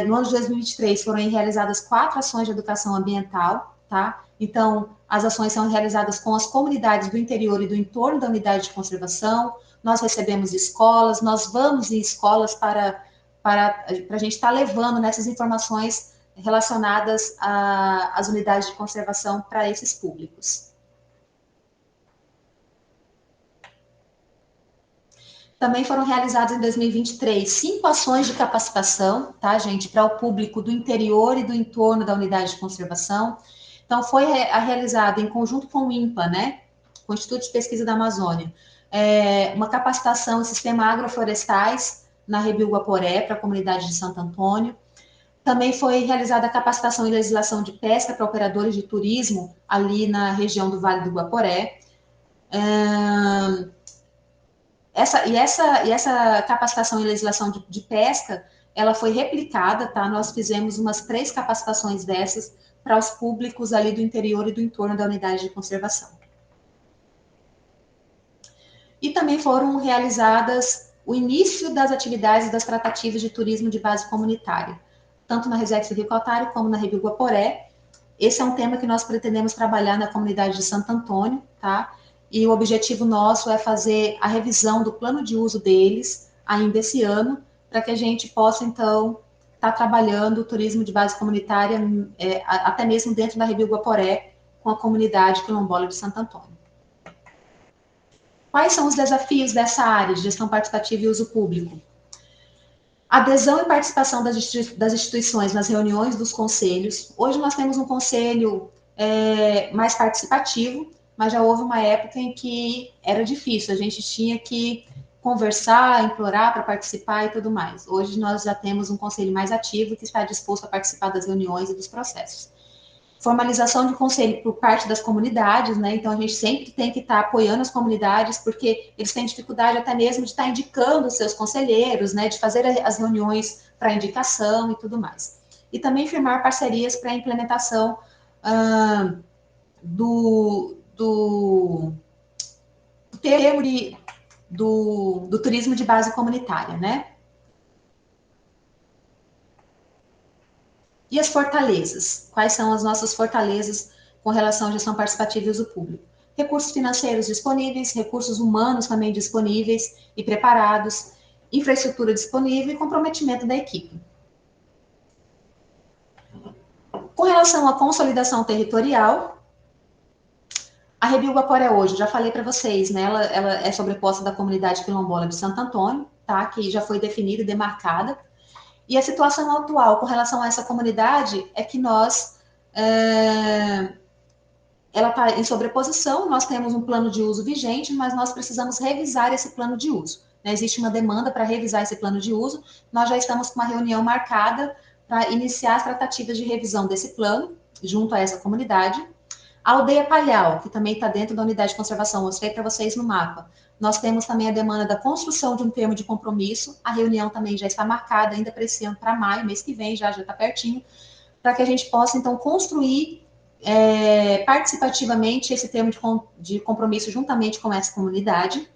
No ano de 2023 foram realizadas 4 ações de educação ambiental, tá? Então, as ações são realizadas com as comunidades do interior e do entorno da unidade de conservação. Nós recebemos escolas, nós vamos em escolas para a gente estar levando nessas informações relacionadas às unidades de conservação para esses públicos. Também foram realizadas em 2023 5 ações de capacitação, tá, gente, para o público do interior e do entorno da unidade de conservação. Então, foi realizada em conjunto com o INPA, né, com o Instituto de Pesquisa da Amazônia, uma capacitação em sistema agroflorestais na Rebio Guaporé, para a comunidade de Santo Antônio. Também foi realizada a capacitação em legislação de pesca para operadores de turismo ali na região do Vale do Guaporé. Essa capacitação em legislação de pesca, ela foi replicada, tá? Nós fizemos umas 3 capacitações dessas para os públicos ali do interior e do entorno da unidade de conservação. E também foram realizadas o início das atividades das tratativas de turismo de base comunitária, tanto na Resex do Rio Caltário como na Rebio Guaporé. Esse é um tema que nós pretendemos trabalhar na comunidade de Santo Antônio, tá? E o objetivo nosso é fazer a revisão do plano de uso deles ainda esse ano, para que a gente possa, então, estar trabalhando o turismo de base comunitária, até mesmo dentro da Rebio Guaporé, com a comunidade quilombola de Santo Antônio. Quais são os desafios dessa área de gestão participativa e uso público? Adesão e participação das instituições nas reuniões dos conselhos. Hoje nós temos um conselho mais participativo, mas já houve uma época em que era difícil, a gente tinha que conversar, implorar para participar e tudo mais. Hoje nós já temos um conselho mais ativo que está disposto a participar das reuniões e dos processos. Formalização de conselho por parte das comunidades, né? Então a gente sempre tem que estar apoiando as comunidades, porque eles têm dificuldade até mesmo de estar indicando os seus conselheiros, né? De fazer as reuniões para indicação e tudo mais. E também firmar parcerias para a implementação do termo do turismo de base comunitária, né? E as fortalezas? Quais são as nossas fortalezas com relação à gestão participativa e uso público? Recursos financeiros disponíveis, recursos humanos também disponíveis e preparados, infraestrutura disponível e comprometimento da equipe. Com relação à consolidação territorial, a Rebio Guaporé hoje, já falei para vocês, né, ela é sobreposta da comunidade quilombola de Santo Antônio, tá, que já foi definida e demarcada. E a situação atual com relação a essa comunidade é que ela está em sobreposição, nós temos um plano de uso vigente, mas nós precisamos revisar esse plano de uso. Né? Existe uma demanda para revisar esse plano de uso, nós já estamos com uma reunião marcada para iniciar as tratativas de revisão desse plano, junto a essa comunidade. A Aldeia Palhau, que também está dentro da unidade de conservação, mostrei para vocês no mapa. Nós temos também a demanda da construção de um termo de compromisso. A reunião também já está marcada ainda para esse ano, para maio, mês que vem, já está pertinho, para que a gente possa, então, construir participativamente esse termo de compromisso juntamente com essa comunidade.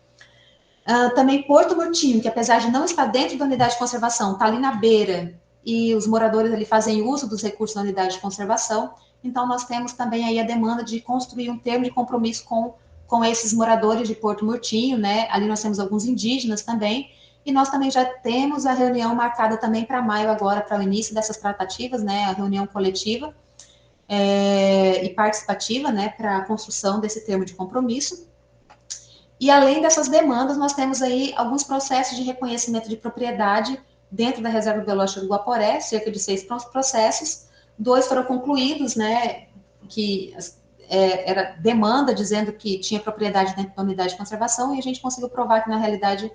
Também Porto Murtinho, que apesar de não estar dentro da unidade de conservação, está ali na beira, e os moradores ali fazem uso dos recursos da unidade de conservação. Então, nós temos também aí a demanda de construir um termo de compromisso com esses moradores de Porto Murtinho, né? Ali nós temos alguns indígenas também, e nós também já temos a reunião marcada também para maio agora, para o início dessas tratativas, né? A reunião coletiva e participativa, né? Para a construção desse termo de compromisso. E além dessas demandas, nós temos aí alguns processos de reconhecimento de propriedade dentro da Reserva Biológica do Guaporé, cerca de 6 processos. 2 foram concluídos, né, que era demanda dizendo que tinha propriedade dentro da unidade de conservação, e a gente conseguiu provar que na realidade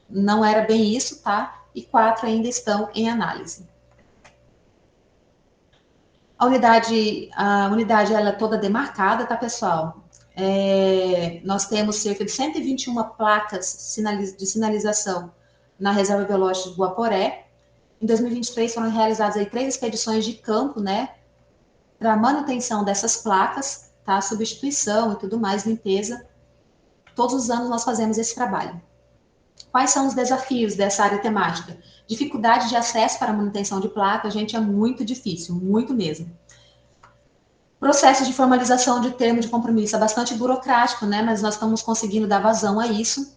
não era bem isso, tá? E 4 ainda estão em análise. A unidade ela é toda demarcada, tá, pessoal? Nós temos cerca de 121 placas de sinalização na Reserva Biológica do Guaporé. Em 2023 foram realizadas aí 3 expedições de campo, né, para manutenção dessas placas, tá, substituição e tudo mais, limpeza. Todos os anos nós fazemos esse trabalho. Quais são os desafios dessa área temática? Dificuldade de acesso para a manutenção de placa, gente, é muito difícil, muito mesmo. Processo de formalização de termo de compromisso é bastante burocrático, né? Mas nós estamos conseguindo dar vazão a isso.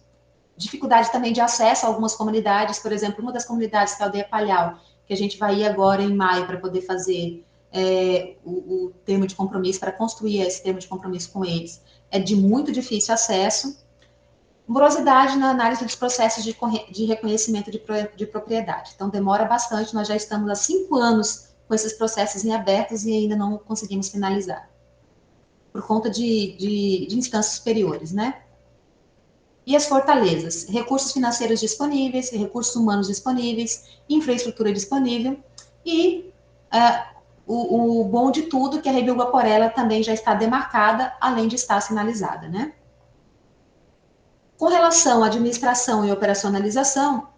Dificuldade também de acesso a algumas comunidades, por exemplo, uma das comunidades que é a Aldeia Palhau, que a gente vai ir agora em maio para poder fazer o termo de compromisso, para construir esse termo de compromisso com eles. É de muito difícil acesso. Morosidade na análise dos processos de reconhecimento de propriedade. Então, demora bastante, nós já estamos há 5 anos com esses processos em abertos e ainda não conseguimos finalizar, por conta de instâncias superiores, né? E as fortalezas? Recursos financeiros disponíveis, recursos humanos disponíveis, infraestrutura disponível e o bom de tudo que a Rebel Guaporé também já está demarcada, além de estar sinalizada, né? Com relação à administração e operacionalização,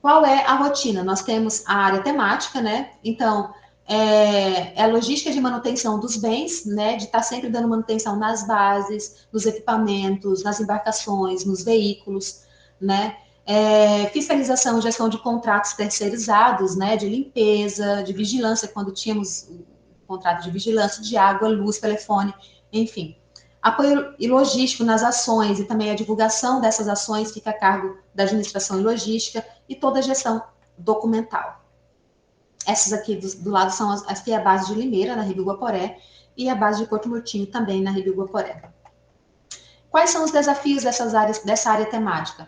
qual é a rotina? Nós temos a área temática, né? Então, é a logística de manutenção dos bens, né? De estar sempre dando manutenção nas bases, nos equipamentos, nas embarcações, nos veículos, né? Fiscalização e gestão de contratos terceirizados, né? De limpeza, de vigilância, quando tínhamos o contrato de vigilância de água, luz, telefone, enfim. Apoio e logístico nas ações e também a divulgação dessas ações fica a cargo da administração e logística e toda a gestão documental. Essas aqui do lado são aqui é a base de Limeira, na Rio Guaporé, e a base de Porto Murtinho, também na Rio Guaporé. Quais são os desafios dessa área temática?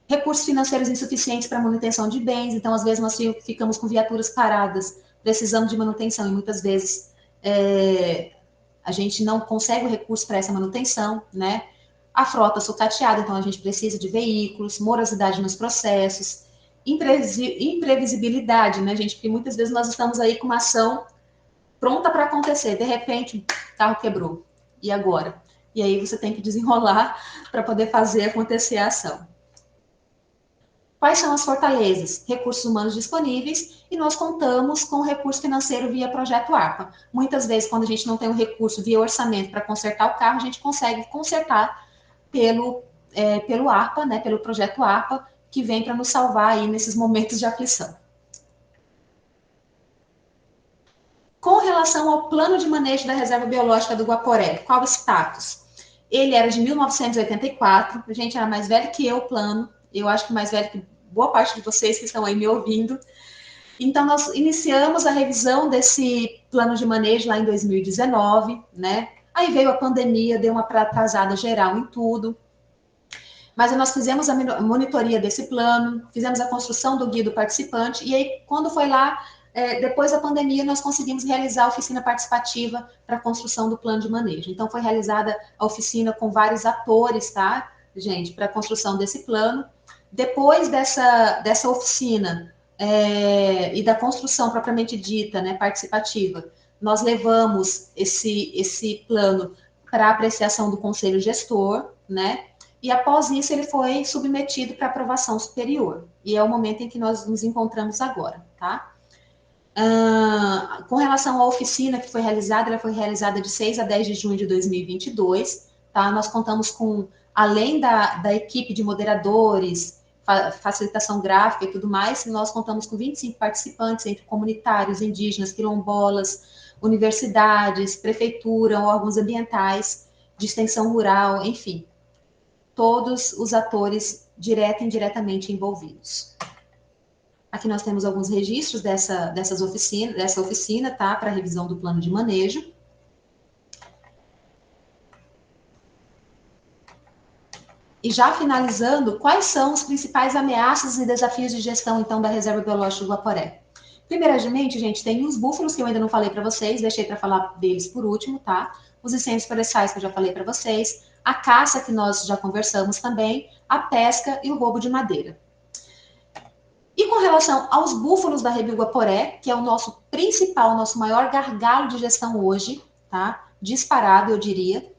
Recursos financeiros insuficientes para manutenção de bens, então, às vezes, nós ficamos com viaturas paradas, precisamos de manutenção, e muitas vezes a gente não consegue o recurso para essa manutenção, né? A frota sucateada, então a gente precisa de veículos, morosidade nos processos, imprevisibilidade, né, gente? Porque muitas vezes nós estamos aí com uma ação pronta para acontecer, de repente o carro quebrou. E agora? E aí você tem que desenrolar para poder fazer acontecer a ação. Quais são as fortalezas? Recursos humanos disponíveis e nós contamos com recurso financeiro via projeto ARPA. Muitas vezes, quando a gente não tem um recurso via orçamento para consertar o carro, a gente consegue consertar pelo ARPA, né, pelo projeto ARPA, que vem para nos salvar aí nesses momentos de aflição. Com relação ao plano de manejo da reserva biológica do Guaporé, qual o status? Ele era de 1984, a gente era mais velho que eu, o plano, eu acho que mais velho que boa parte de vocês que estão aí me ouvindo. Então, nós iniciamos a revisão desse plano de manejo lá em 2019, né? Aí veio a pandemia, deu uma atrasada geral em tudo. Mas nós fizemos a monitoria desse plano, fizemos a construção do guia do participante, e aí, quando foi lá, depois da pandemia, nós conseguimos realizar a oficina participativa para a construção do plano de manejo. Então, foi realizada a oficina com vários atores, tá, gente, para a construção desse plano. Depois dessa oficina e da construção propriamente dita, né, participativa, nós levamos esse plano para apreciação do conselho gestor, né? E após isso ele foi submetido para aprovação superior. E é o momento em que nós nos encontramos agora, tá? Com relação à oficina que foi realizada, ela foi realizada de 6 a 10 de junho de 2022, tá? Nós contamos com, além da equipe de moderadores, facilitação gráfica e tudo mais, nós contamos com 25 participantes, entre comunitários, indígenas, quilombolas, universidades, prefeitura, órgãos ambientais, de extensão rural, enfim, todos os atores direta e indiretamente envolvidos. Aqui nós temos alguns registros dessa oficina, tá? Para revisão do plano de manejo. E já finalizando, quais são os principais ameaças e desafios de gestão, então, da Reserva Biológica do Guaporé? Primeiramente, gente, tem os búfalos, que eu ainda não falei para vocês, deixei para falar deles por último, tá? Os incêndios florestais, que eu já falei para vocês, a caça, que nós já conversamos também, a pesca e o roubo de madeira. E com relação aos búfalos da Rebel Guaporé, que é o nosso principal, nosso maior gargalo de gestão hoje, tá? Disparado, eu diria.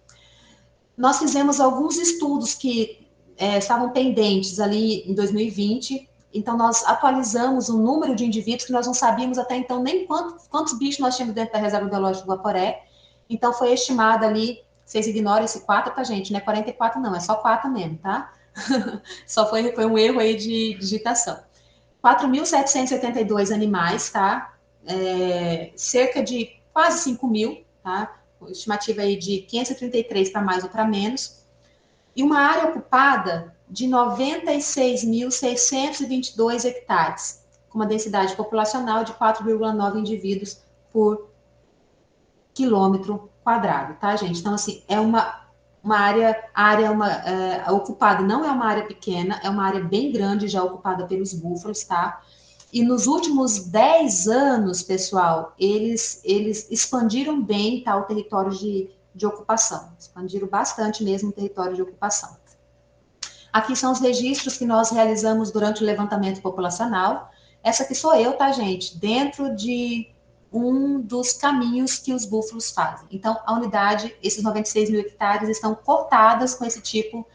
Nós fizemos alguns estudos que estavam pendentes ali em 2020 então nós atualizamos o número de indivíduos que nós não sabíamos até então nem quantos bichos nós tínhamos dentro da reserva biológica do Guaporé. Então foi estimado ali, vocês ignoram esse 4, tá, gente? Não é 44 não, é só 4 mesmo, tá? Só foi um erro aí de digitação. 4.782 animais, tá? Cerca de quase 5.000, tá? Estimativa aí de 533 para mais ou para menos. E uma área ocupada de 96.622 hectares, com uma densidade populacional de 4,9 indivíduos por quilômetro quadrado, tá, gente? Então, assim, é uma área ocupada, não é uma área pequena, é uma área bem grande já ocupada pelos búfalos, tá? E nos últimos 10 anos, pessoal, eles expandiram bem, tá, o território de ocupação, expandiram bastante mesmo o território de ocupação. Aqui são os registros que nós realizamos durante o levantamento populacional. Essa aqui sou eu, tá, gente? Dentro de um dos caminhos que os búfalos fazem. Então, a unidade, esses 96 mil hectares, estão cortadas com esse tipo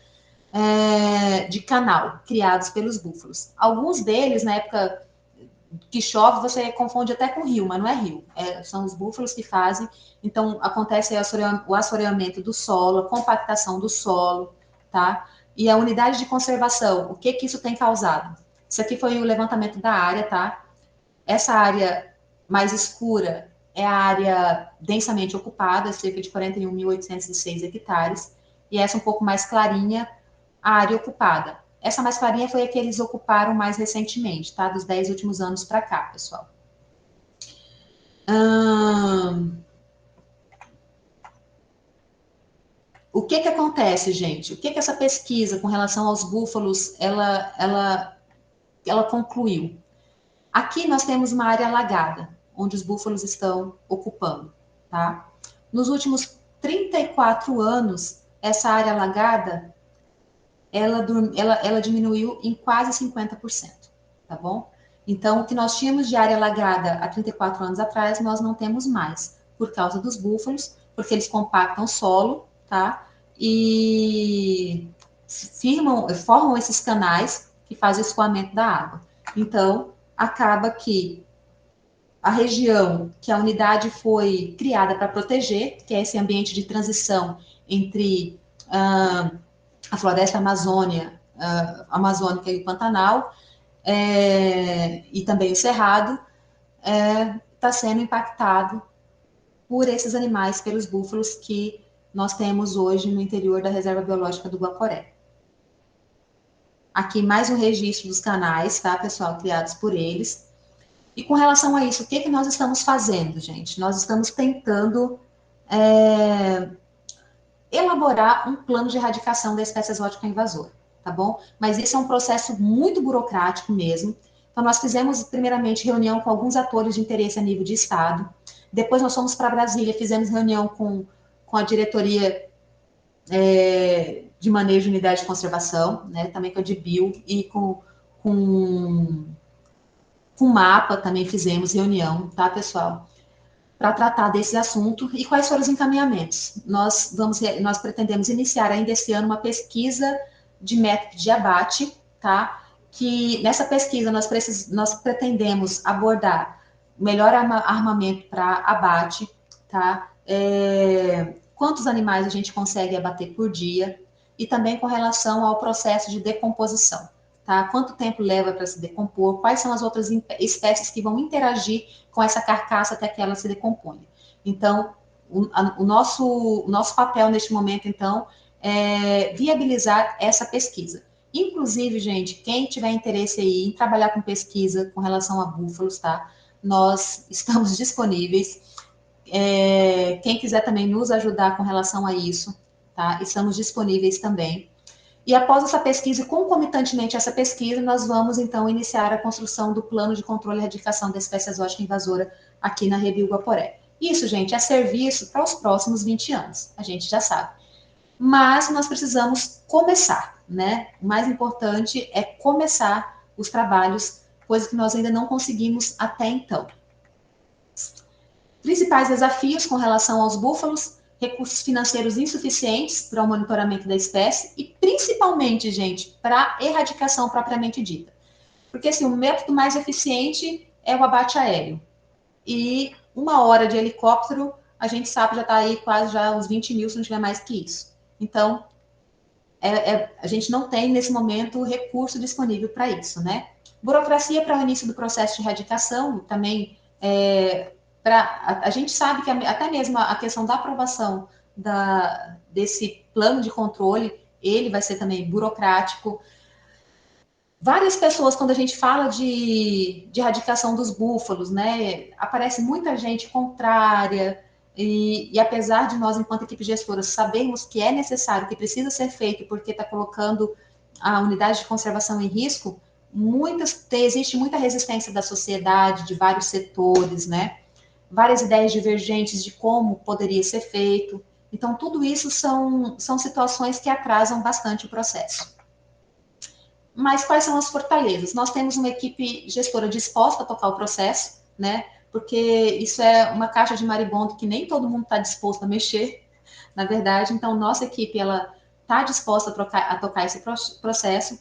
de canal, criados pelos búfalos. Alguns deles, na época que chove, você confunde até com rio, mas não é rio. São os búfalos que fazem. Então, acontece o assoreamento do solo, a compactação do solo, tá? E a unidade de conservação, o que isso tem causado? Isso aqui foi o levantamento da área, tá? Essa área mais escura é a área densamente ocupada, cerca de 41.806 hectares, e essa um pouco mais clarinha, a área ocupada. Essa mais clarinha foi a que eles ocuparam mais recentemente, tá? Dos 10 últimos anos para cá, pessoal. O que acontece, gente? O que essa pesquisa com relação aos búfalos, ela concluiu? Aqui nós temos uma área alagada, onde os búfalos estão ocupando, tá? Nos últimos 34 anos, essa área alagada, ela diminuiu em quase 50%, tá bom? Então, o que nós tínhamos de área alagada há 34 anos atrás, nós não temos mais, por causa dos búfalos, porque eles compactam o solo, tá? E formam esses canais que fazem o escoamento da água. Então, acaba que a região que a unidade foi criada para proteger, que é esse ambiente de transição entre a floresta amazônica e o Pantanal, e também o Cerrado, está sendo impactado por esses animais, pelos búfalos que nós temos hoje no interior da Reserva Biológica do Guaporé. Aqui mais um registro dos canais, tá, pessoal, criados por eles. E com relação a isso, o que nós estamos fazendo, gente? Nós estamos tentando elaborar um plano de erradicação da espécie exótica invasora, tá bom? Mas isso é um processo muito burocrático mesmo. Então, nós fizemos, primeiramente, reunião com alguns atores de interesse a nível de Estado. Depois, nós fomos para Brasília, fizemos reunião com a diretoria de manejo de unidade de conservação, né, também com a DBio e com o MAPA também fizemos reunião, tá, pessoal? Para tratar desse assunto. E quais foram os encaminhamentos? Nós pretendemos iniciar ainda esse ano uma pesquisa de método de abate, tá? Que nessa pesquisa nós pretendemos abordar melhor armamento para abate, tá? Quantos animais a gente consegue abater por dia, e também com relação ao processo de decomposição, tá? Quanto tempo leva para se decompor, quais são as outras espécies que vão interagir com essa carcaça até que ela se decomponha. Então, o nosso papel neste momento, então, é viabilizar essa pesquisa. Inclusive, gente, quem tiver interesse aí em trabalhar com pesquisa com relação a búfalos, tá? Nós estamos disponíveis. Quem quiser também nos ajudar com relação a isso, tá? Estamos disponíveis também. E após essa pesquisa, concomitantemente a essa pesquisa, nós vamos, então, iniciar a construção do plano de controle e erradicação da espécie exótica invasora aqui na Rebio Guaporé. Isso, gente, é serviço para os próximos 20 anos, a gente já sabe. Mas nós precisamos começar, né? O mais importante é começar os trabalhos, coisa que nós ainda não conseguimos até então. Principais desafios com relação aos búfalos: recursos financeiros insuficientes para o monitoramento da espécie e, principalmente, gente, para a erradicação propriamente dita. Porque, assim, o método mais eficiente é o abate aéreo. E 1 hora de helicóptero, a gente sabe, já está aí quase já uns 20 mil, se não tiver mais que isso. Então, a gente não tem, nesse momento, recurso disponível para isso, né? Burocracia para o início do processo de erradicação, também, a gente sabe que até mesmo a questão da aprovação desse plano de controle, ele vai ser também burocrático. Várias pessoas, quando a gente fala de erradicação dos búfalos, né, aparece muita gente contrária, e apesar de nós, enquanto equipe gestora, sabermos que é necessário, que precisa ser feito, porque está colocando a unidade de conservação em risco, existe muita resistência da sociedade, de vários setores, né, várias ideias divergentes de como poderia ser feito. Então, tudo isso são situações que atrasam bastante o processo. Mas quais são as fortalezas? Nós temos uma equipe gestora disposta a tocar o processo, né? Porque isso é uma caixa de maribondo que nem todo mundo está disposto a mexer, na verdade. Então, nossa equipe ela está disposta a tocar esse processo.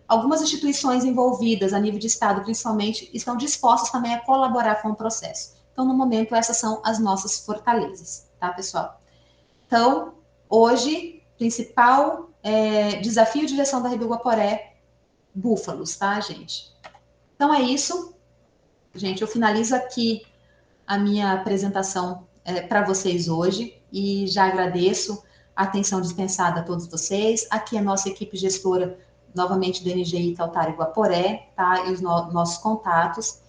Algumas instituições envolvidas a nível de Estado, principalmente, estão dispostas também a colaborar com o processo. Então, no momento, essas são as nossas fortalezas, tá, pessoal? Então, hoje, principal desafio de gestão da Rio Guaporé, búfalos, tá, gente? Então é isso, gente. Eu finalizo aqui a minha apresentação para vocês hoje e já agradeço a atenção dispensada a todos vocês. Aqui é a nossa equipe gestora, novamente do NGI Cautário Guaporé, tá? E os nossos contatos.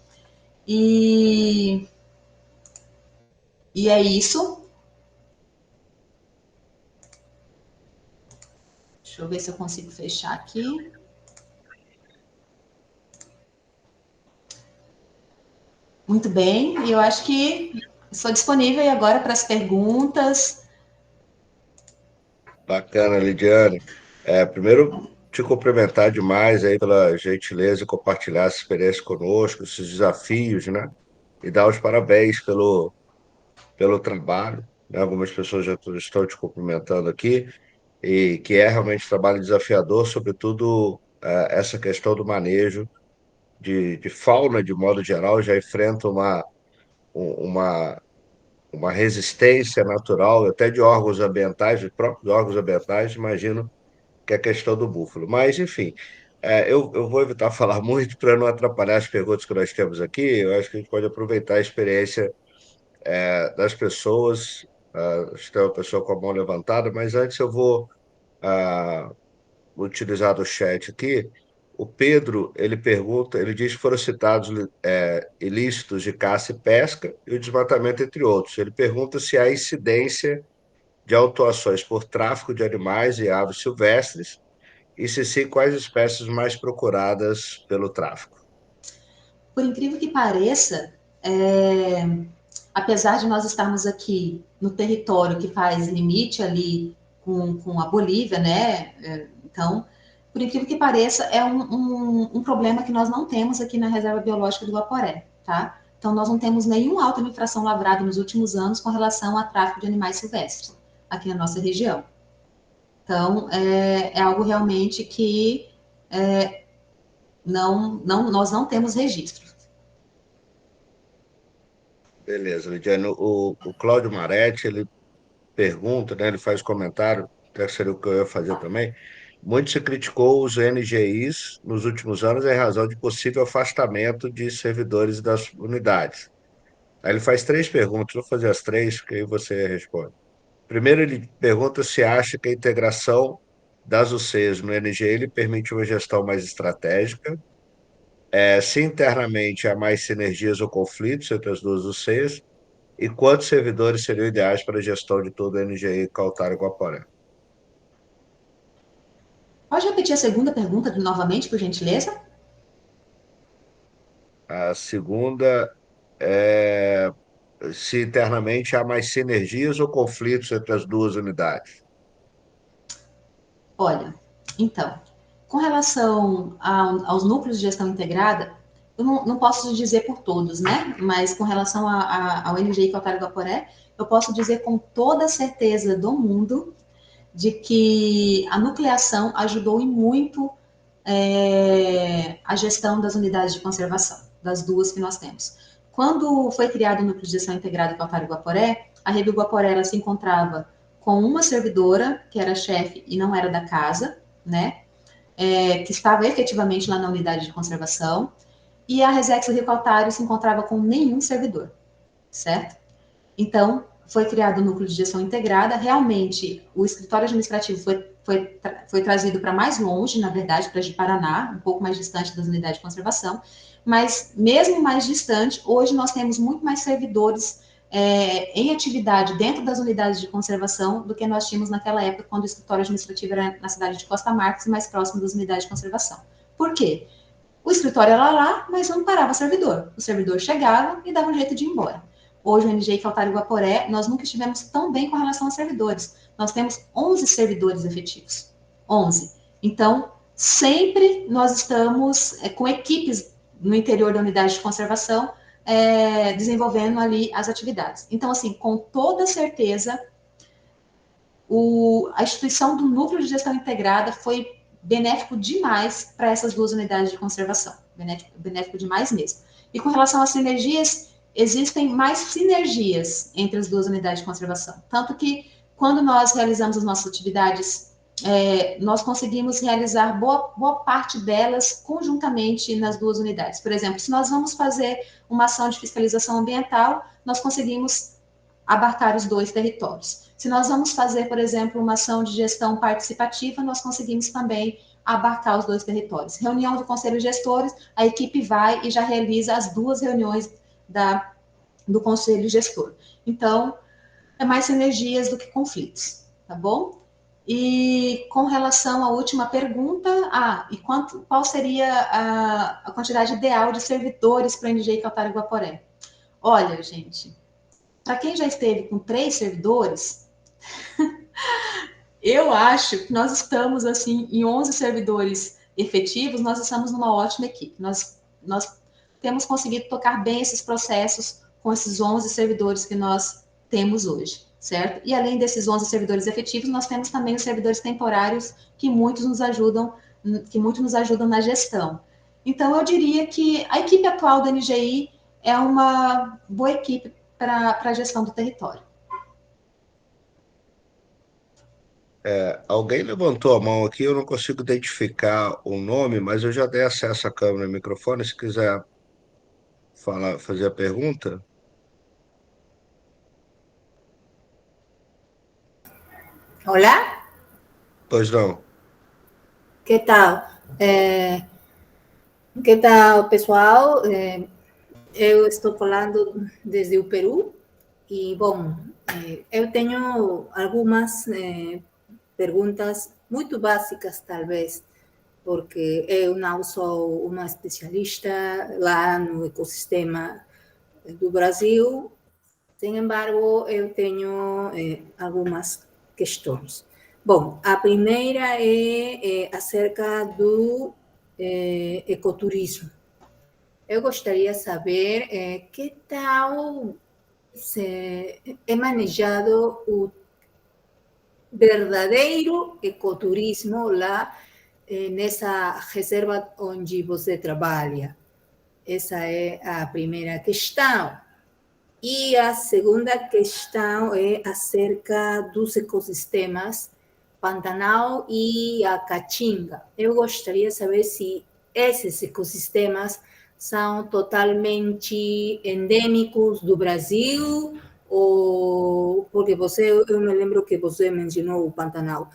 E é isso. Deixa eu ver se eu consigo fechar aqui. Muito bem, e eu acho que estou disponível agora para as perguntas. Bacana, Lidiane. Primeiro, te cumprimentar demais aí pela gentileza de compartilhar essa experiência conosco, esses desafios, né? E dar os parabéns pelo trabalho, né? Algumas pessoas já estão te cumprimentando aqui, e que é realmente um trabalho desafiador, sobretudo essa questão do manejo de fauna, de modo geral, já enfrenta uma, uma resistência natural, até de órgãos ambientais, de próprios órgãos ambientais, imagino que é a questão do búfalo. Mas, enfim, eu vou evitar falar muito para não atrapalhar as perguntas que nós temos aqui. Eu acho que a gente pode aproveitar a experiência das pessoas. Acho que tem uma pessoa com a mão levantada, mas antes eu vou utilizar do chat aqui. O Pedro, ele pergunta, ele diz que foram citados ilícitos de caça e pesca e o desmatamento, entre outros. Ele pergunta se há incidência de autuações por tráfico de animais e aves silvestres, e se sim, quais espécies mais procuradas pelo tráfico? Por incrível que pareça, é, apesar de nós estarmos aqui no território que faz limite ali com a Bolívia, né? Então, por incrível que pareça, é um problema que nós não temos aqui na Reserva Biológica do Guaporé, tá? Então, nós não temos nenhum auto de infração lavrado nos últimos anos com relação a tráfico de animais silvestres aqui na nossa região. Então, é algo realmente que nós não temos registro. Beleza, Lidiane. O Cláudio Maretti, ele pergunta, né, ele faz comentário, até seria o que eu ia fazer também. Muito se criticou os NGIs nos últimos anos em razão de possível afastamento de servidores das unidades. Aí ele faz três perguntas, vou fazer as três, que aí você responde. Primeiro, ele pergunta se acha que a integração das UCs no NGI ele permite uma gestão mais estratégica, se internamente há mais sinergias ou conflitos entre as duas UCs, e quantos servidores seriam ideais para a gestão de todo o NGI Caltário Guaporé? Pode repetir a segunda pergunta novamente, por gentileza? A segunda é se internamente há mais sinergias ou conflitos entre as duas unidades. Olha, então, com relação aos núcleos de gestão integrada, eu não posso dizer por todos, né? Mas com relação ao NGI Calcário Guaporé, eu posso dizer com toda a certeza do mundo de que a nucleação ajudou e muito a gestão das unidades de conservação, das duas que nós temos. Quando foi criado o Núcleo de Gestão Integrada do Caltário Guaporé, a Rede Guaporé ela se encontrava com uma servidora, que era chefe e não era da casa, né? Que estava efetivamente lá na unidade de conservação, e a Resex do Rio Caltário se encontrava com nenhum servidor, certo? Então, foi criado o núcleo de gestão integrada. Realmente, o escritório administrativo foi trazido para mais longe, na verdade, para Ji-Paraná, um pouco mais distante das unidades de conservação. Mas, mesmo mais distante, hoje nós temos muito mais servidores em atividade dentro das unidades de conservação do que nós tínhamos naquela época, quando o escritório administrativo era na cidade de Costa Marques, mais próximo das unidades de conservação. Por quê? O escritório era lá, mas não parava servidor. O servidor chegava e dava um jeito de ir embora. Hoje, o NGI Caltário Guaporé, nós nunca estivemos tão bem com relação a servidores. Nós temos 11 servidores efetivos. 11. Então, sempre nós estamos com equipes no interior da unidade de conservação desenvolvendo ali as atividades. Então, assim, com toda certeza, a instituição do Núcleo de Gestão Integrada foi benéfico demais para essas duas unidades de conservação. Benéfico demais mesmo. E com relação às sinergias, existem mais sinergias entre as duas unidades de conservação. Tanto que, quando nós realizamos as nossas atividades, nós conseguimos realizar boa parte delas conjuntamente nas duas unidades. Por exemplo, se nós vamos fazer uma ação de fiscalização ambiental, nós conseguimos abarcar os dois territórios. Se nós vamos fazer, por exemplo, uma ação de gestão participativa, nós conseguimos também abarcar os dois territórios. Reunião do Conselho de Gestores, a equipe vai e já realiza as duas reuniões do Conselho Gestor. Então, é mais sinergias do que conflitos, tá bom? E com relação à última pergunta, qual seria a quantidade ideal de servidores para a NGI Caltário Guaporé? Olha, gente, para quem já esteve com 3 servidores, eu acho que nós estamos, assim, em 11 servidores efetivos, nós estamos numa ótima equipe. Nós temos conseguido tocar bem esses processos com esses 11 servidores que nós temos hoje, certo? E além desses 11 servidores efetivos, nós temos também os servidores temporários que muitos nos ajudam na gestão. Então, eu diria que a equipe atual da NGI é uma boa equipe para a gestão do território. Alguém levantou a mão aqui, eu não consigo identificar o nome, mas eu já dei acesso à câmera e microfone. Se quiser falar, fazer a pergunta, Hola, pois não. ¿qué tal? ¿Qué tal, pessoal? Eu estou falando desde o Peru e, bom, eu tenho algumas perguntas muito básicas, talvez, porque eu não sou uma especialista lá no ecossistema do Brasil. Sem embargo, eu tenho algumas questões. Bom, a primeira é acerca do ecoturismo. Eu gostaria de saber que tal é manejado o verdadeiro ecoturismo lá nessa reserva onde você trabalha. Essa é a primeira questão. E a segunda questão é acerca dos ecossistemas Pantanal e a Caatinga. Eu gostaria de saber se esses ecossistemas são totalmente endêmicos do Brasil, ou porque eu me lembro que você mencionou o Pantanal,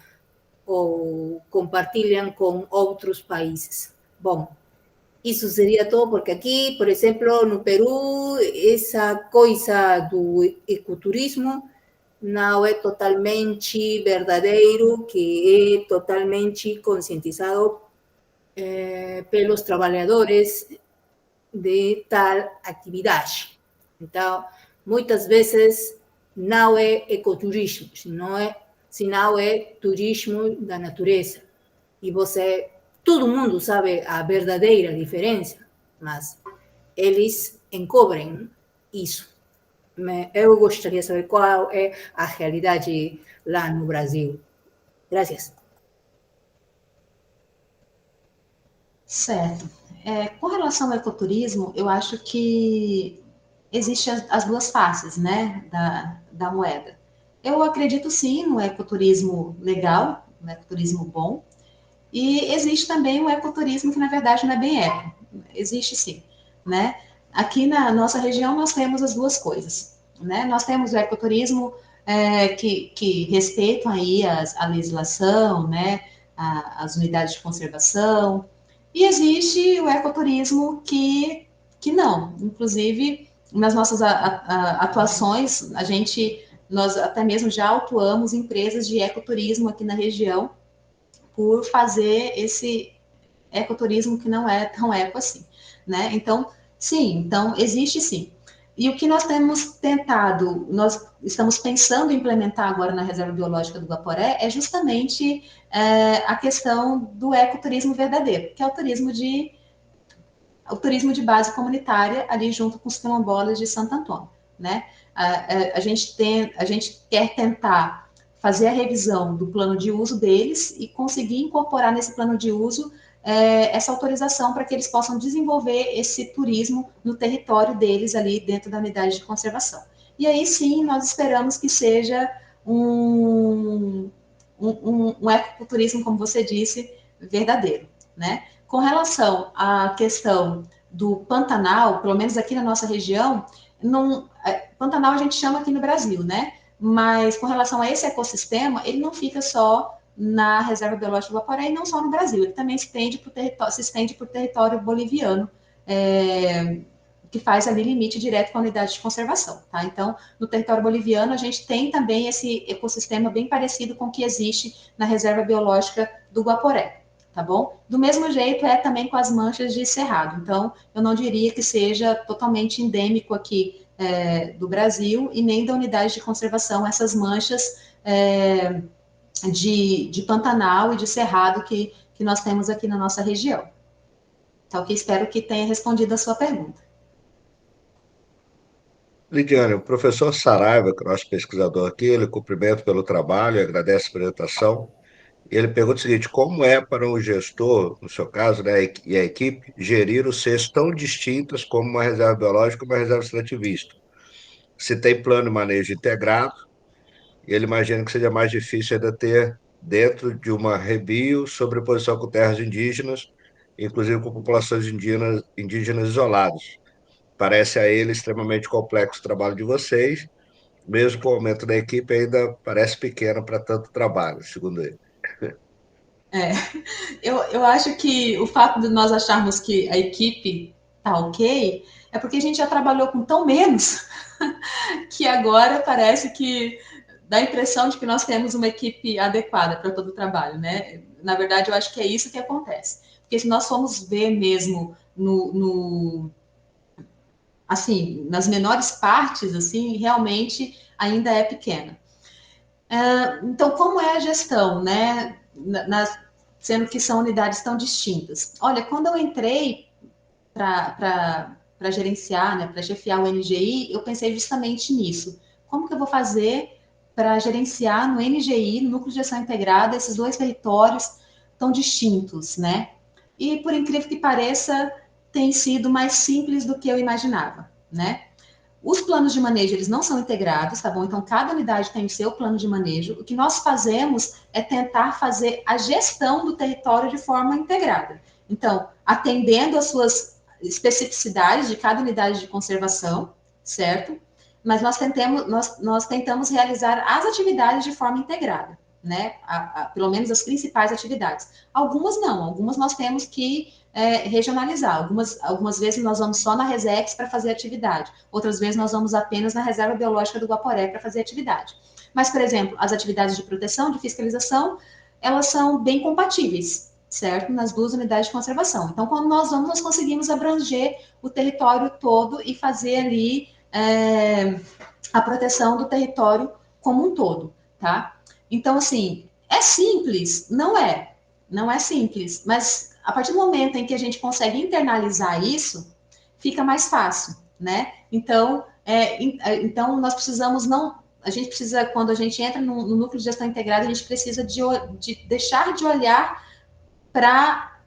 ou compartilham com outros países. Bom, isso seria todo, porque aqui, por exemplo, no Peru, essa coisa do ecoturismo não é totalmente verdadeiro, que é totalmente conscientizado pelos trabalhadores de tal atividade. Então, muitas vezes não é ecoturismo, senão é turismo da natureza. E todo mundo sabe a verdadeira diferença, mas eles encobrem isso. Eu gostaria de saber qual é a realidade lá no Brasil. Graças. Certo. Com relação ao ecoturismo, eu acho que existem as duas faces, né, da moeda. Eu acredito sim no ecoturismo legal, no ecoturismo bom, e existe também o ecoturismo que, na verdade, não é bem eco. Existe sim, né? Aqui na nossa região nós temos as duas coisas, né? Nós temos o ecoturismo que respeitam aí a legislação, né? As unidades de conservação, e existe o ecoturismo que não. Inclusive, nas nossas atuações, nós até mesmo já autuamos empresas de ecoturismo aqui na região por fazer esse ecoturismo que não é tão eco assim, né? Então, sim, então existe sim. E o que nós temos tentado, nós estamos pensando em implementar agora na Reserva Biológica do Guaporé é justamente a questão do ecoturismo verdadeiro, que é o turismo de base comunitária ali junto com os quilombolas de Santo Antônio, né? A gente quer tentar fazer a revisão do plano de uso deles e conseguir incorporar nesse plano de uso essa autorização para que eles possam desenvolver esse turismo no território deles ali dentro da unidade de conservação. E aí sim, nós esperamos que seja um ecoturismo, como você disse, verdadeiro, né? Com relação à questão do Pantanal, pelo menos aqui na nossa região, Pantanal a gente chama aqui no Brasil, né? Mas com relação a esse ecossistema, ele não fica só na Reserva Biológica do Guaporé e não só no Brasil, ele também se estende para o território boliviano, que faz ali limite direto com a unidade de conservação, tá? Então, no território boliviano, a gente tem também esse ecossistema bem parecido com o que existe na Reserva Biológica do Guaporé, tá bom? Do mesmo jeito é também com as manchas de cerrado. Então, eu não diria que seja totalmente endêmico aqui do Brasil e nem da unidade de conservação essas manchas de Pantanal e de cerrado que nós temos aqui na nossa região. Então, que espero que tenha respondido a sua pergunta. Lidiane, o professor Saraiva, que é o nosso pesquisador aqui, ele cumprimenta pelo trabalho, agradece a apresentação. E ele pergunta o seguinte: como é para um gestor, no seu caso, né, e a equipe, gerir os seres tão distintas como uma reserva biológica e uma reserva extrativista? Se tem plano de manejo integrado, ele imagina que seja mais difícil ainda ter, dentro de uma rebio, sobreposição com terras indígenas, inclusive com populações indígenas isoladas. Parece a ele extremamente complexo o trabalho de vocês, mesmo com o aumento da equipe, ainda parece pequeno para tanto trabalho, segundo ele. É, eu acho que o fato de nós acharmos que a equipe tá ok é porque a gente já trabalhou com tão menos que agora parece que dá a impressão de que nós temos uma equipe adequada para todo o trabalho, né? Na verdade, eu acho que é isso que acontece. Porque se nós formos ver mesmo assim, nas menores partes, assim, realmente ainda é pequena. Então, como é a gestão, né? Sendo que são unidades tão distintas. Olha, quando eu entrei para gerenciar, né, para chefiar o NGI, eu pensei justamente nisso. Como que eu vou fazer para gerenciar no NGI, no Núcleo de Gestão Integrada, esses dois territórios tão distintos, né? E, por incrível que pareça, tem sido mais simples do que eu imaginava, né? Os planos de manejo, eles não são integrados, tá bom? Então, cada unidade tem o seu plano de manejo. O que nós fazemos é tentar fazer a gestão do território de forma integrada. Então, atendendo às suas especificidades de cada unidade de conservação, certo? Mas nós tentamos realizar as atividades de forma integrada, né? Pelo menos as principais atividades. Algumas não, algumas nós temos que regionalizar. Algumas vezes nós vamos só na Resex para fazer atividade, outras vezes nós vamos apenas na Reserva Biológica do Guaporé para fazer atividade. Mas, por exemplo, as atividades de proteção, de fiscalização, elas são bem compatíveis, certo? Nas duas unidades de conservação. Então, quando nós vamos, nós conseguimos abranger o território todo e fazer ali a proteção do território como um todo, tá? Então, assim, é simples? Não é. Não é simples, mas a partir do momento em que a gente consegue internalizar isso, fica mais fácil, né? Então, então nós precisamos não, a gente precisa, quando a gente entra no núcleo de gestão integrada, a gente precisa de deixar de olhar para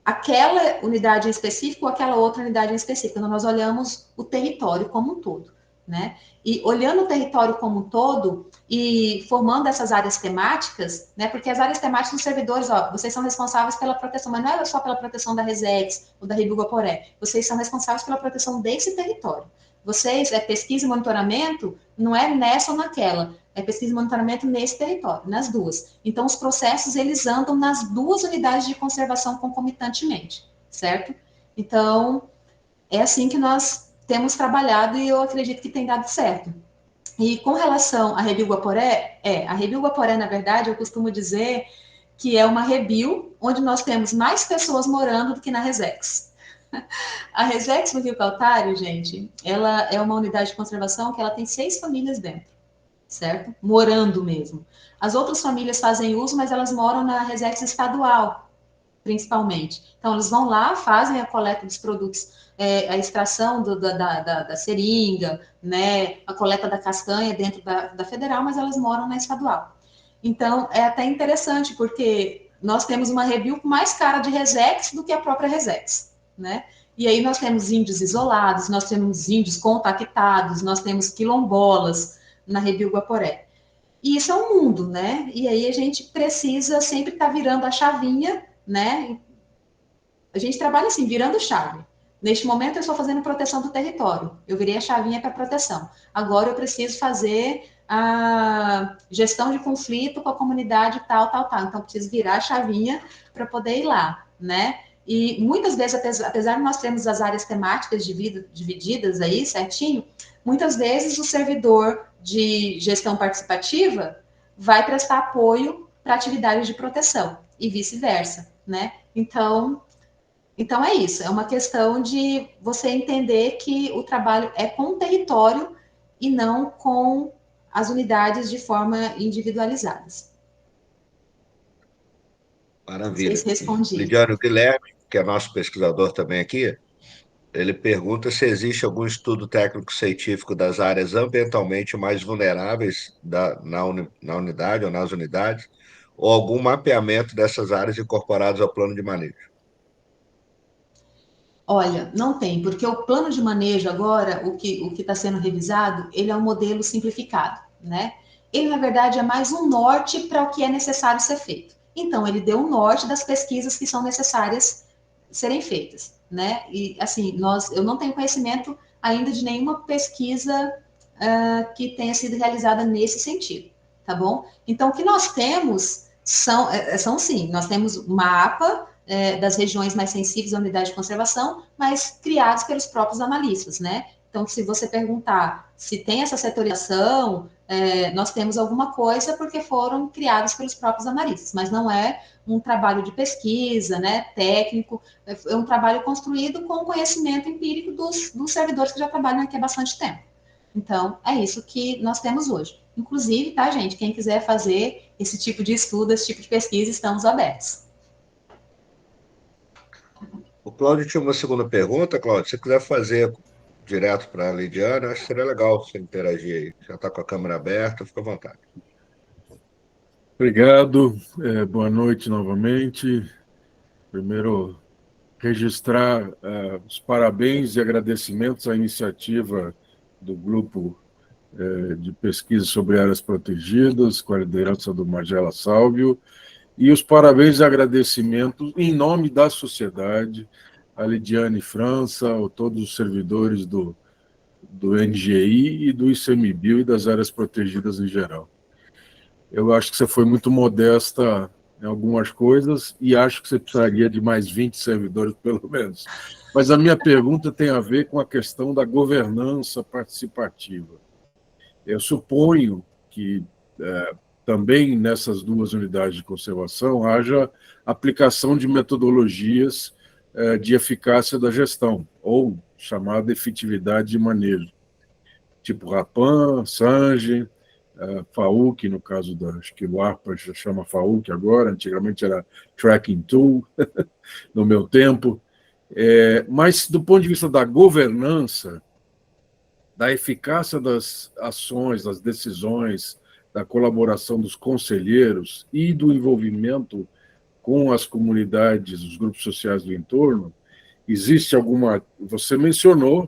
aquela unidade em específico ou aquela outra unidade em específico. Então, nós olhamos o território como um todo, né? E olhando o território como um todo e formando essas áreas temáticas, né? Porque as áreas temáticas dos servidores, ó, vocês são responsáveis pela proteção, mas não é só pela proteção da Resex ou da Rio Guaporé, vocês são responsáveis pela proteção desse território. Vocês, pesquisa e monitoramento, não é nessa ou naquela, é pesquisa e monitoramento nesse território, nas duas. Então, os processos, eles andam nas duas unidades de conservação concomitantemente, certo? Então, é assim que nós temos trabalhado e eu acredito que tem dado certo. E com relação à Rebio Guaporé, a Rebio Guaporé, na verdade, eu costumo dizer que é uma Rebio onde nós temos mais pessoas morando do que na Resex. A Resex no Rio Caltário, gente, ela é uma unidade de conservação que ela tem 6 famílias dentro, certo? Morando mesmo. As outras famílias fazem uso, mas elas moram na Resex estadual, principalmente. Então, eles vão lá, fazem a coleta dos produtos, a extração da seringa, né, a coleta da castanha dentro da federal, mas elas moram na estadual. Então, é até interessante, porque nós temos uma review com mais cara de Resex do que a própria Resex, né? E aí nós temos índios isolados, nós temos índios contactados, nós temos quilombolas na Review Guaporé. E isso é um mundo, né? E aí a gente precisa sempre estar virando a chavinha, né? A gente trabalha assim, virando chave. Neste momento eu estou fazendo proteção do território. Eu virei a chavinha para proteção. Agora eu preciso fazer a gestão de conflito com a comunidade tal, tal, tal. Então eu preciso virar a chavinha para poder ir lá, né? E muitas vezes, apesar de nós termos as áreas temáticas divididas aí certinho, muitas vezes o servidor de gestão participativa vai prestar apoio para atividades de proteção e vice-versa, né? Então é isso, é uma questão de você entender que o trabalho é com o território e não com as unidades de forma individualizadas. Não sei Maravilha. se respondi. Lidiano Guilherme, que é nosso pesquisador também aqui, ele pergunta se existe algum estudo técnico-científico das áreas ambientalmente mais vulneráveis na unidade ou nas unidades, ou algum mapeamento dessas áreas incorporadas ao plano de manejo. Olha, não tem, porque o plano de manejo agora, o que está sendo revisado, ele é um modelo simplificado, né? Ele, na verdade, é mais um norte para o que é necessário ser feito. Então, ele deu um norte das pesquisas que são necessárias serem feitas, né? E, assim, eu não tenho conhecimento ainda de nenhuma pesquisa que tenha sido realizada nesse sentido, tá bom? Então, o que nós temos são sim, nós temos mapa das regiões mais sensíveis à unidade de conservação, mas criados pelos próprios analistas, né? Então, se você perguntar se tem essa setorização, nós temos alguma coisa porque foram criados pelos próprios analistas, mas não é um trabalho de pesquisa, né, técnico, é um trabalho construído com o conhecimento empírico dos servidores que já trabalham aqui há bastante tempo. Então, é isso que nós temos hoje. Inclusive, tá, gente? Quem quiser fazer esse tipo de estudo, esse tipo de pesquisa, estamos abertos. O Cláudio tinha uma segunda pergunta, Cláudio. Se você quiser fazer direto para a Lidiana, acho que seria legal você interagir aí. Já está com a câmera aberta, fica à vontade. Obrigado, boa noite novamente. Primeiro, registrar os parabéns e agradecimentos à iniciativa do Grupo de Pesquisa sobre Áreas Protegidas, com a liderança do Magela Sálvio, e os parabéns e agradecimentos em nome da sociedade, a Lidiane França, a todos os servidores do NGI e do ICMBio e das áreas protegidas em geral. Eu acho que você foi muito modesta em algumas coisas e acho que você precisaria de mais 20 servidores, pelo menos. Mas a minha pergunta tem a ver com a questão da governança participativa. Eu suponho que também nessas duas unidades de conservação haja aplicação de metodologias de eficácia da gestão, ou chamada efetividade de manejo, tipo RAPAN, SANGE, FAUC, no caso acho que o ARPA já chama FAUC agora, antigamente era Tracking Tool, no meu tempo. Mas, do ponto de vista da governança, da eficácia das ações, das decisões, da colaboração dos conselheiros e do envolvimento com as comunidades, os grupos sociais do entorno, existe alguma... Você mencionou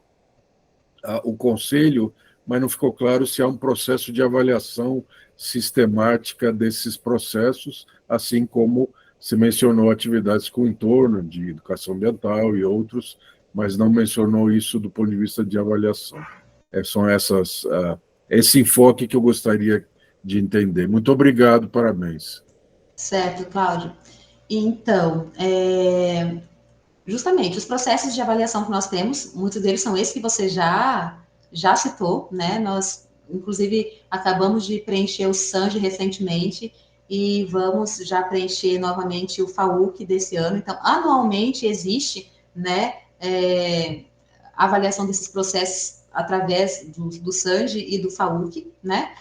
o conselho, mas não ficou claro se há um processo de avaliação sistemática desses processos, assim como se mencionou atividades com o entorno, de educação ambiental e outros, mas não mencionou isso do ponto de vista de avaliação. São esse enfoque que eu gostaria de entender. Muito obrigado, parabéns. Certo, Cláudio. Então, justamente, os processos de avaliação que nós temos, muitos deles são esses que você já citou, né? Nós, inclusive, acabamos de preencher o SANGE recentemente e vamos já preencher novamente o FAUC desse ano. Então, anualmente existe, né, a avaliação desses processos através do SANGE e do FAUC, né?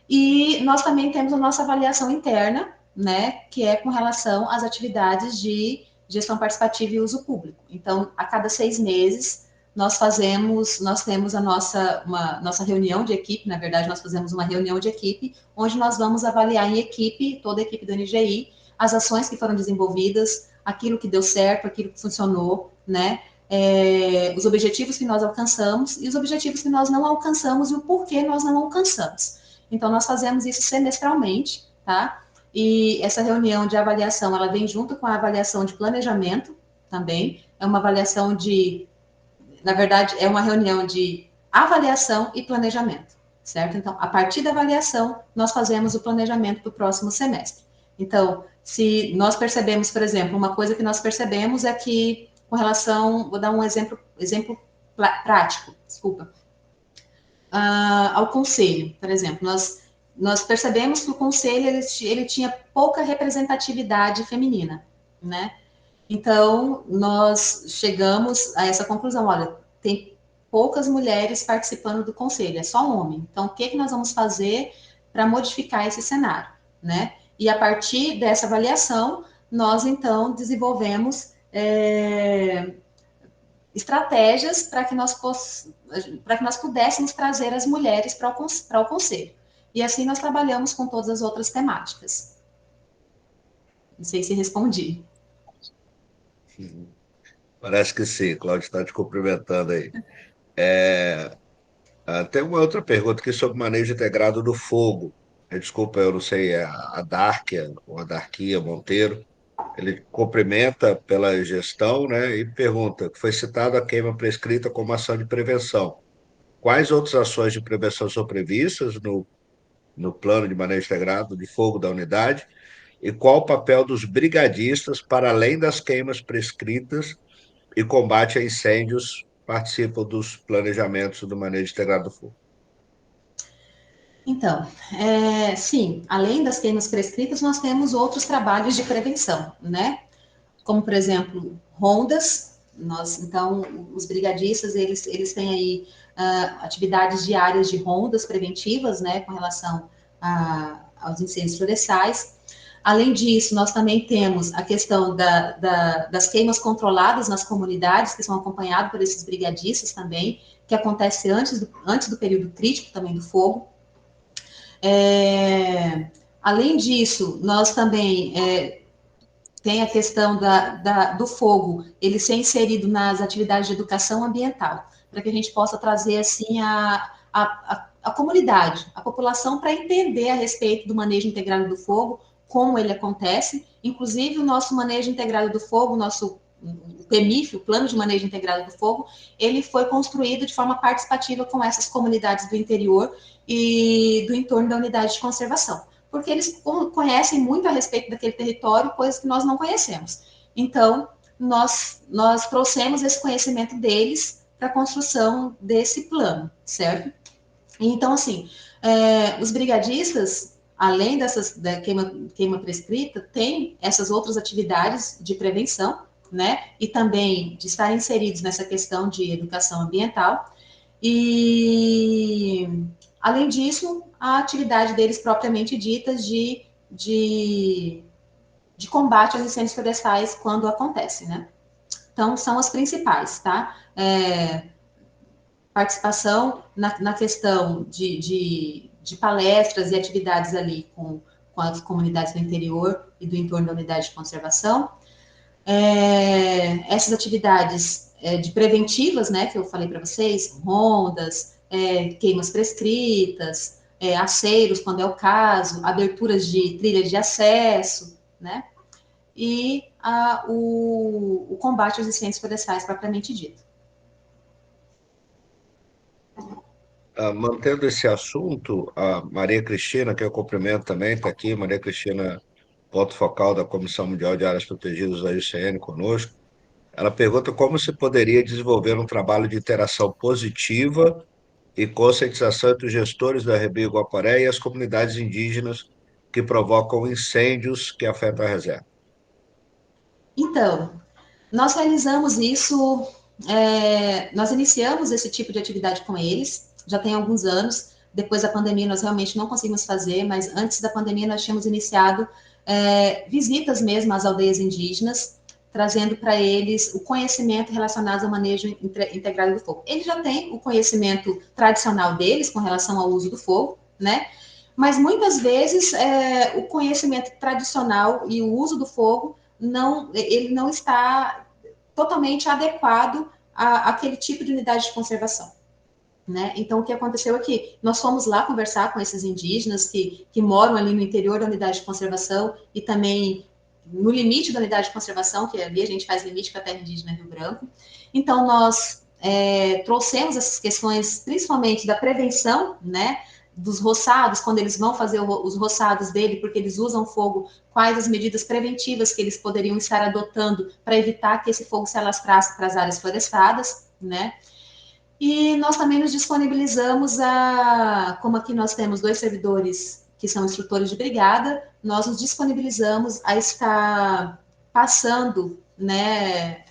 E nós também temos a nossa avaliação interna, né, que é com relação às atividades de gestão participativa e uso público. Então, a cada 6 meses, nós temos a nossa reunião de equipe, na verdade, nós fazemos uma reunião de equipe, onde nós vamos avaliar em equipe, toda a equipe do NGI, as ações que foram desenvolvidas, aquilo que deu certo, aquilo que funcionou, né, os objetivos que nós alcançamos e os objetivos que nós não alcançamos e o porquê nós não alcançamos. Então, nós fazemos isso semestralmente, tá? E essa reunião de avaliação, ela vem junto com a avaliação de planejamento também. É uma avaliação na verdade, é uma reunião de avaliação e planejamento, certo? Então, a partir da avaliação, nós fazemos o planejamento do próximo semestre. Então, se nós percebemos, por exemplo, uma coisa que nós percebemos é que, com relação, vou dar um exemplo prático, desculpa, ao conselho, por exemplo, nós percebemos que o conselho ele tinha pouca representatividade feminina, né? Então, nós chegamos a essa conclusão, olha, tem poucas mulheres participando do conselho, é só homem. Então, o que nós vamos fazer para modificar esse cenário, né? E a partir dessa avaliação, nós, então, desenvolvemos estratégias para que nós pudéssemos trazer as mulheres para o conselho. E assim nós trabalhamos com todas as outras temáticas. Não sei se respondi. Parece que sim, Cláudio está te cumprimentando aí. Tem uma outra pergunta aqui sobre manejo integrado do fogo. Desculpa, eu não sei, é a Dárquia, ou a Darquia Monteiro. Ele cumprimenta pela gestão, né, e pergunta: foi citado a queima prescrita como ação de prevenção. Quais outras ações de prevenção são previstas no plano de manejo integrado de fogo da unidade? E qual o papel dos brigadistas para além das queimas prescritas e combate a incêndios participam dos planejamentos do manejo integrado do fogo? Então, sim, além das queimas prescritas, nós temos outros trabalhos de prevenção, né? Como, por exemplo, rondas. Então, os brigadistas, eles têm aí atividades diárias de rondas preventivas, né, com relação aos incêndios florestais. Além disso, nós também temos a questão das queimas controladas nas comunidades, que são acompanhadas por esses brigadistas também, que acontece antes do período crítico também do fogo. Além disso, nós também tem a questão do fogo, ele ser inserido nas atividades de educação ambiental, para que a gente possa trazer, assim, a comunidade, a população, para entender a respeito do manejo integrado do fogo, como ele acontece. Inclusive, o nosso manejo integrado do fogo, o PEMIF, o Plano de Manejo Integrado do Fogo, ele foi construído de forma participativa com essas comunidades do interior e do entorno da unidade de conservação, porque eles conhecem muito a respeito daquele território, coisas que nós não conhecemos. Então, nós trouxemos esse conhecimento deles para a construção desse plano, certo? Então, assim, os brigadistas, além da queima prescrita, tem essas outras atividades de prevenção, né? E também de estar inseridos nessa questão de educação ambiental. E, além disso, a atividade deles propriamente dita de combate aos incêndios florestais quando acontece, né? Então, são as principais, tá? Participação na questão de palestras e atividades ali com as comunidades do interior e do entorno da unidade de conservação. Essas atividades de preventivas, né, que eu falei para vocês, rondas, queimas prescritas, aceiros, quando é o caso, aberturas de trilhas de acesso, né, e o combate aos incêndios florestais propriamente dito. Mantendo esse assunto, a Maria Cristina, que eu cumprimento também, está aqui, Maria Cristina, ponto focal da Comissão Mundial de Áreas Protegidas da IUCN, conosco. Ela pergunta como se poderia desenvolver um trabalho de interação positiva e conscientização entre os gestores da Rio Guaporé e as comunidades indígenas que provocam incêndios que afetam a reserva. Então, nós realizamos isso, nós iniciamos esse tipo de atividade com eles, já tem alguns anos. Depois da pandemia nós realmente não conseguimos fazer, mas antes da pandemia nós tínhamos iniciado visitas mesmo às aldeias indígenas, trazendo para eles o conhecimento relacionado ao manejo integrado do fogo. Eles já têm o conhecimento tradicional deles com relação ao uso do fogo, né? Mas muitas vezes o conhecimento tradicional e o uso do fogo ele não está totalmente adequado àquele tipo de unidade de conservação. Né? Então, o que aconteceu aqui? Nós fomos lá conversar com esses indígenas que moram ali no interior da unidade de conservação e também no limite da unidade de conservação, que ali a gente faz limite com a terra indígena Rio Branco. Então, nós trouxemos essas questões, principalmente da prevenção, né? Dos roçados, quando eles vão fazer os roçados dele, porque eles usam fogo, quais as medidas preventivas que eles poderiam estar adotando para evitar que esse fogo se alastrasse para as áreas florestadas, né? E nós também nos disponibilizamos como aqui nós temos 2 servidores que são instrutores de brigada, nós nos disponibilizamos a estar passando, né,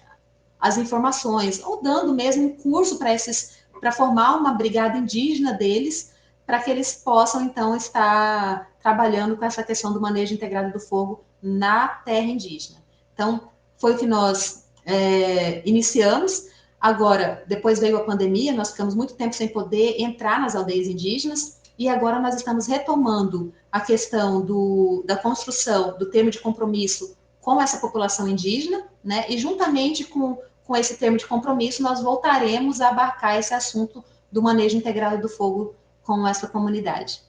as informações, ou dando mesmo um curso para formar uma brigada indígena deles, para que eles possam, então, estar trabalhando com essa questão do manejo integrado do fogo na terra indígena. Então, foi o que nós iniciamos. Agora, depois veio a pandemia, nós ficamos muito tempo sem poder entrar nas aldeias indígenas, e agora nós estamos retomando a questão da construção do termo de compromisso com essa população indígena, né? E juntamente com esse termo de compromisso, nós voltaremos a abarcar esse assunto do manejo integrado do fogo com essa comunidade.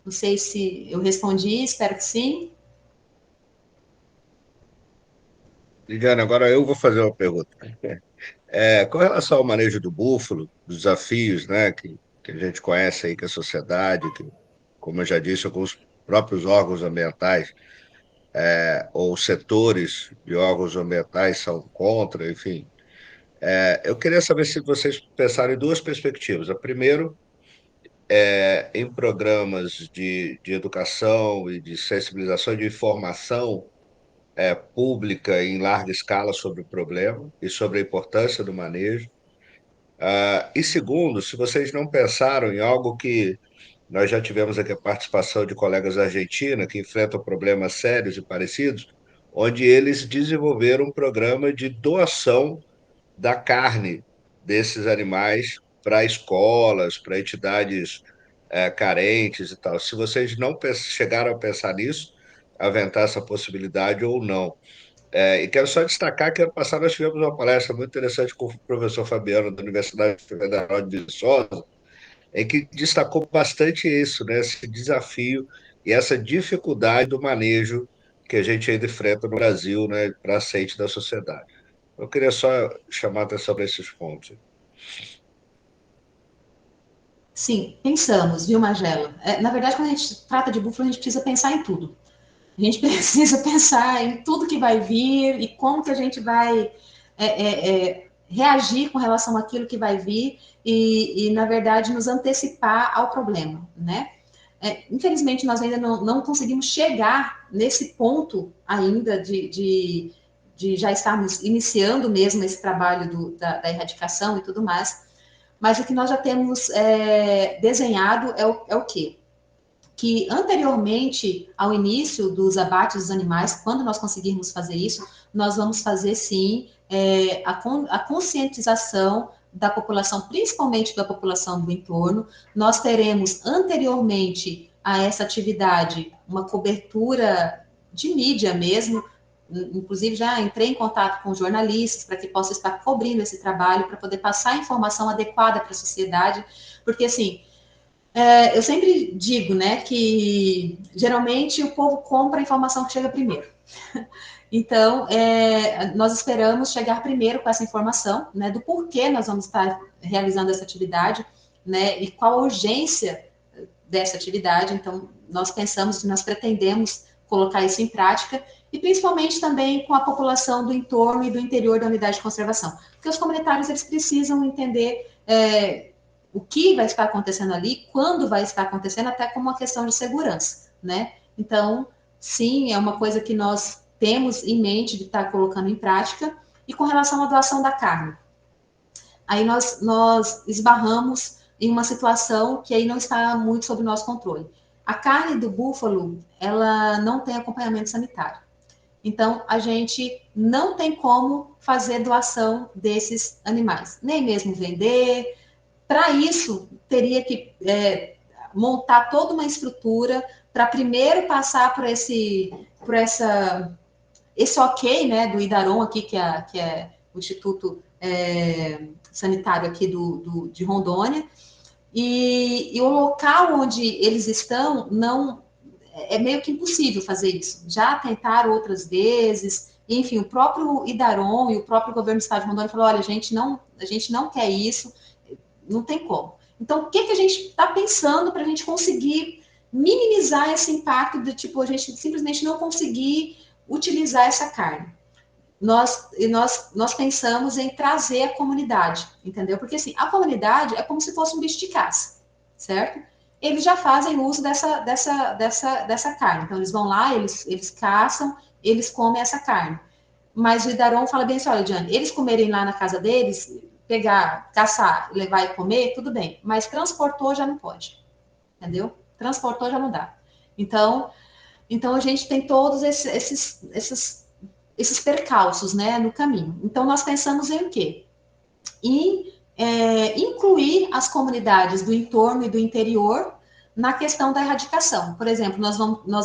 Não sei se eu respondi, espero que sim. Lidiane, agora eu vou fazer uma pergunta. Com relação ao manejo do búfalo, os desafios, né, que a gente conhece aí, que a sociedade, que, como eu já disse, alguns próprios órgãos ambientais ou setores de órgãos ambientais são contra, enfim. Eu queria saber se vocês pensaram em 2 perspectivas. A primeira, em programas de educação e de sensibilização, de informação pública em larga escala sobre o problema e sobre a importância do manejo. E segundo, se vocês não pensaram em algo que nós já tivemos aqui a participação de colegas da Argentina que enfrentam problemas sérios e parecidos, onde eles desenvolveram um programa de doação da carne desses animais para escolas, para entidades carentes e tal. Se vocês não chegaram a pensar nisso, aventar essa possibilidade ou não. E quero só destacar que ano passado nós tivemos uma palestra muito interessante com o professor Fabiano, da Universidade Federal de Viçosa, em que destacou bastante isso, né, esse desafio e essa dificuldade do manejo que a gente ainda enfrenta no Brasil, né, para aceite da sociedade. Eu queria só chamar a atenção para esses pontos. Sim, pensamos, viu, Magela? Na verdade, quando a gente trata de búfalo, a gente precisa pensar em tudo. A gente precisa pensar em tudo que vai vir e como que a gente vai reagir com relação àquilo que vai vir na verdade, nos antecipar ao problema, né? Infelizmente, nós ainda não conseguimos chegar nesse ponto ainda de já estarmos iniciando mesmo esse trabalho da erradicação e tudo mais, mas o que nós já temos desenhado é o quê? Que anteriormente ao início dos abates dos animais, quando nós conseguirmos fazer isso, nós vamos fazer sim a conscientização da população, principalmente da população do entorno. Nós teremos anteriormente a essa atividade uma cobertura de mídia mesmo. Inclusive, já entrei em contato com jornalistas para que possam estar cobrindo esse trabalho, para poder passar a informação adequada para a sociedade, porque, assim, eu sempre digo, né, que geralmente o povo compra a informação que chega primeiro. Então, nós esperamos chegar primeiro com essa informação, né, do porquê nós vamos estar realizando essa atividade, né, e qual a urgência dessa atividade. Então, nós pretendemos colocar isso em prática, e principalmente também com a população do entorno e do interior da unidade de conservação, porque os comunitários, eles precisam entender o que vai estar acontecendo ali, quando vai estar acontecendo, até como uma questão de segurança, né? Então, sim, é uma coisa que nós temos em mente de estar colocando em prática. E com relação à doação da carne, aí nós esbarramos em uma situação que aí não está muito sob nosso controle. A carne do búfalo, ela não tem acompanhamento sanitário. Então, a gente não tem como fazer doação desses animais, nem mesmo vender. Para isso, teria que montar toda uma estrutura para primeiro passar por esse ok, né, do IDARON aqui, que é o Instituto Sanitário aqui de Rondônia, e o local onde eles estão não é meio que impossível fazer isso. Já tentaram outras vezes, enfim, o próprio IDARON e o próprio governo do estado de Rondônia falou: olha, a gente não quer isso, não tem como. Então, o que a gente está pensando para a gente conseguir minimizar esse impacto de, tipo, a gente simplesmente não conseguir utilizar essa carne? Nós pensamos em trazer a comunidade, entendeu? Porque, assim, a comunidade é como se fosse um bicho de caça, certo? Eles já fazem uso dessa carne. Então, eles vão lá, eles caçam, eles comem essa carne. Mas o IDARON fala bem assim: olha, Diane, eles comerem lá na casa deles, pegar, caçar, levar e comer, tudo bem. Mas transportou já não pode, entendeu? Transportou já não dá. Então a gente tem todos esses percalços, né, no caminho. Então, nós pensamos em o quê? Em incluir as comunidades do entorno e do interior na questão da erradicação. Por exemplo, nós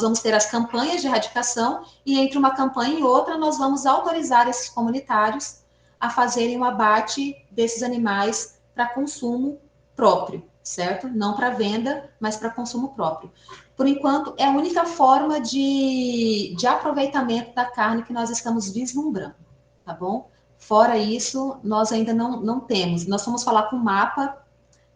vamos ter as campanhas de erradicação, e entre uma campanha e outra, nós vamos autorizar esses comunitários a fazerem o abate desses animais para consumo próprio, certo? Não para venda, mas para consumo próprio. Por enquanto, é a única forma de aproveitamento da carne que nós estamos vislumbrando, tá bom? Fora isso, nós ainda não temos. Nós fomos falar com o MAPA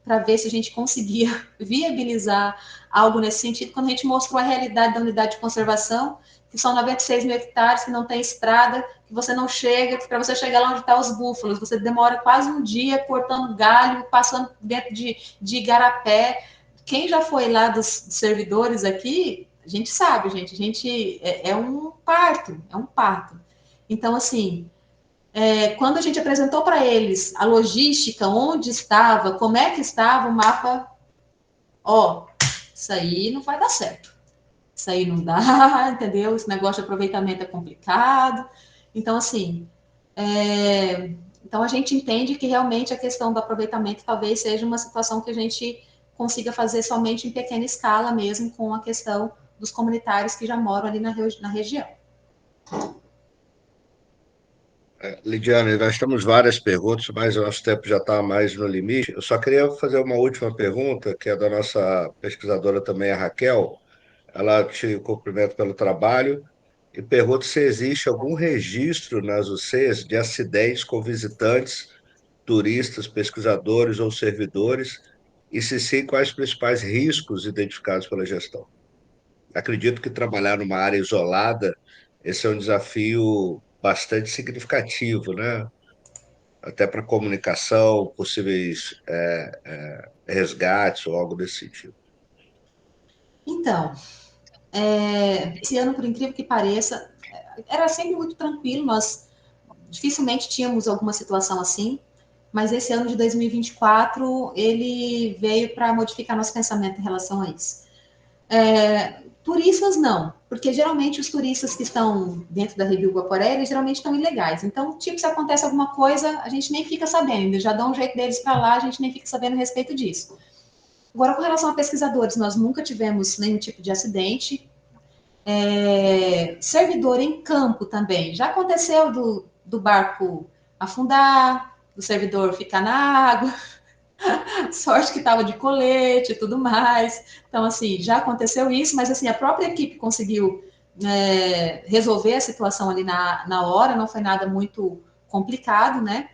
para ver se a gente conseguia viabilizar algo nesse sentido, quando a gente mostrou a realidade da unidade de conservação, que são 96 mil hectares, que não tem estrada, que você não chega, que para você chegar lá onde estão os búfalos, você demora quase um dia cortando galho, passando dentro de igarapé. Quem já foi lá dos servidores aqui, a gente sabe, gente, é um parto, é um parto. Então, assim, quando a gente apresentou para eles a logística, onde estava, como é que estava o mapa, isso aí não vai dar certo. Isso aí não dá, entendeu? Esse negócio de aproveitamento é complicado. Então, assim, então a gente entende que realmente a questão do aproveitamento talvez seja uma situação que a gente consiga fazer somente em pequena escala mesmo, com a questão dos comunitários que já moram ali na região. Lidiane, nós temos várias perguntas, mas o nosso tempo já está mais no limite. Eu só queria fazer uma última pergunta, que é da nossa pesquisadora também, a Raquel. Ela te cumprimenta pelo trabalho e pergunta se existe algum registro nas UCs de acidentes com visitantes, turistas, pesquisadores ou servidores, e se sim, quais os principais riscos identificados pela gestão. Acredito que trabalhar numa área isolada, esse é um desafio bastante significativo, né? Até para comunicação, possíveis resgates ou algo desse sentido. Então, esse ano, por incrível que pareça, era sempre muito tranquilo, nós dificilmente tínhamos alguma situação assim, mas esse ano de 2024, ele veio para modificar nosso pensamento em relação a isso. Turistas não, porque geralmente os turistas que estão dentro da Review Guaporé, eles geralmente estão ilegais. Então, tipo, se acontece alguma coisa, a gente nem fica sabendo, já dão um jeito deles para lá, a gente nem fica sabendo a respeito disso. Agora, com relação a pesquisadores, nós nunca tivemos nenhum tipo de acidente. servidor em campo também. Já aconteceu do barco afundar, do servidor ficar na água, sorte que estava de colete e tudo mais. Então, assim, já aconteceu isso, mas assim, a própria equipe conseguiu resolver a situação ali na hora, não foi nada muito complicado, né?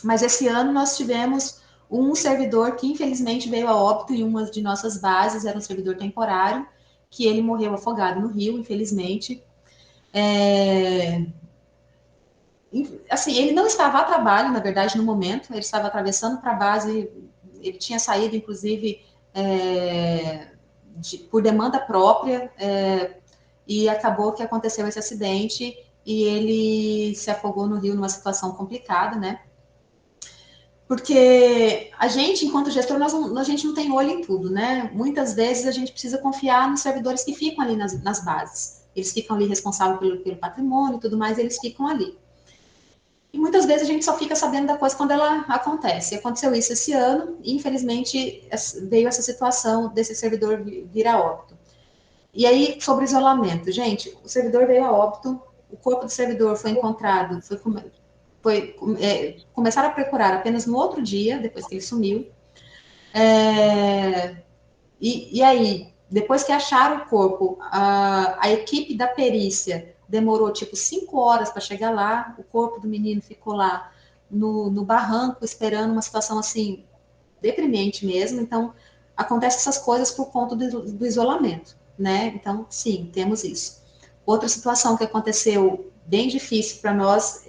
Mas esse ano nós tivemos um servidor que infelizmente veio a óbito em uma de nossas bases, era um servidor temporário, que ele morreu afogado no rio, infelizmente. Assim, ele não estava a trabalho, na verdade, no momento, ele estava atravessando para a base, ele tinha saído, inclusive, por demanda própria, e acabou que aconteceu esse acidente e ele se afogou no rio numa situação complicada, né? Porque a gente, enquanto gestor, a gente não tem olho em tudo, né? Muitas vezes a gente precisa confiar nos servidores que ficam ali nas bases. Eles ficam ali responsáveis pelo patrimônio e tudo mais, eles ficam ali. E muitas vezes a gente só fica sabendo da coisa quando ela acontece. Aconteceu isso esse ano, e infelizmente veio essa situação desse servidor vir a óbito. E aí, sobre isolamento, gente, o servidor veio a óbito, o corpo do servidor foi encontrado, começaram a procurar apenas no outro dia, depois que ele sumiu. E aí, depois que acharam o corpo, a equipe da perícia demorou tipo 5 horas para chegar lá, o corpo do menino ficou lá no barranco, esperando uma situação assim, deprimente mesmo. Então, acontecem essas coisas por conta do isolamento, né? Então, sim, temos isso. Outra situação que aconteceu bem difícil para nós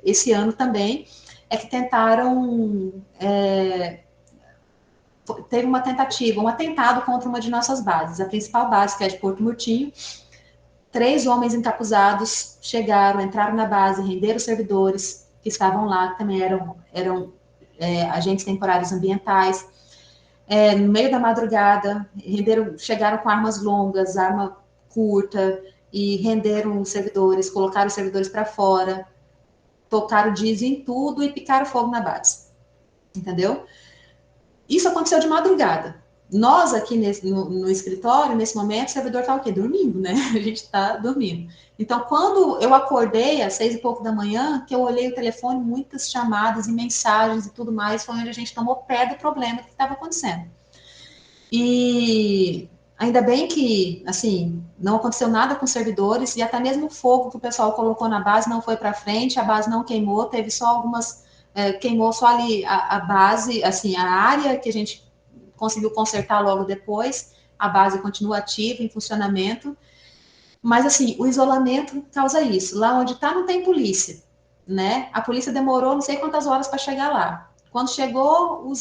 esse ano também é que tentaram teve uma tentativa, um atentado contra uma de nossas bases, a principal base, que é de Porto Murtinho. 3 homens encapuzados chegaram, entraram na base, renderam os servidores que estavam lá, que também eram agentes temporários ambientais. No meio da madrugada, chegaram com armas longas, arma curta, e renderam os servidores, colocaram os servidores para fora, tocaram diesel em tudo e picaram fogo na base. Entendeu? Isso aconteceu de madrugada. Nós aqui no escritório, nesse momento, o servidor está o quê? Dormindo, né? A gente está dormindo. Então, quando eu acordei às 6 e pouco da manhã, que eu olhei o telefone, muitas chamadas e mensagens e tudo mais, foi onde a gente tomou pé do problema que estava acontecendo. E ainda bem que, assim, não aconteceu nada com os servidores e até mesmo o fogo que o pessoal colocou na base não foi para frente, a base não queimou, teve só algumas queimou só ali a base, assim, a área que a gente conseguiu consertar logo depois, a base continua ativa, em funcionamento, mas, assim, o isolamento causa isso. Lá onde está não tem polícia, né? A polícia demorou não sei quantas horas para chegar lá. Quando chegou,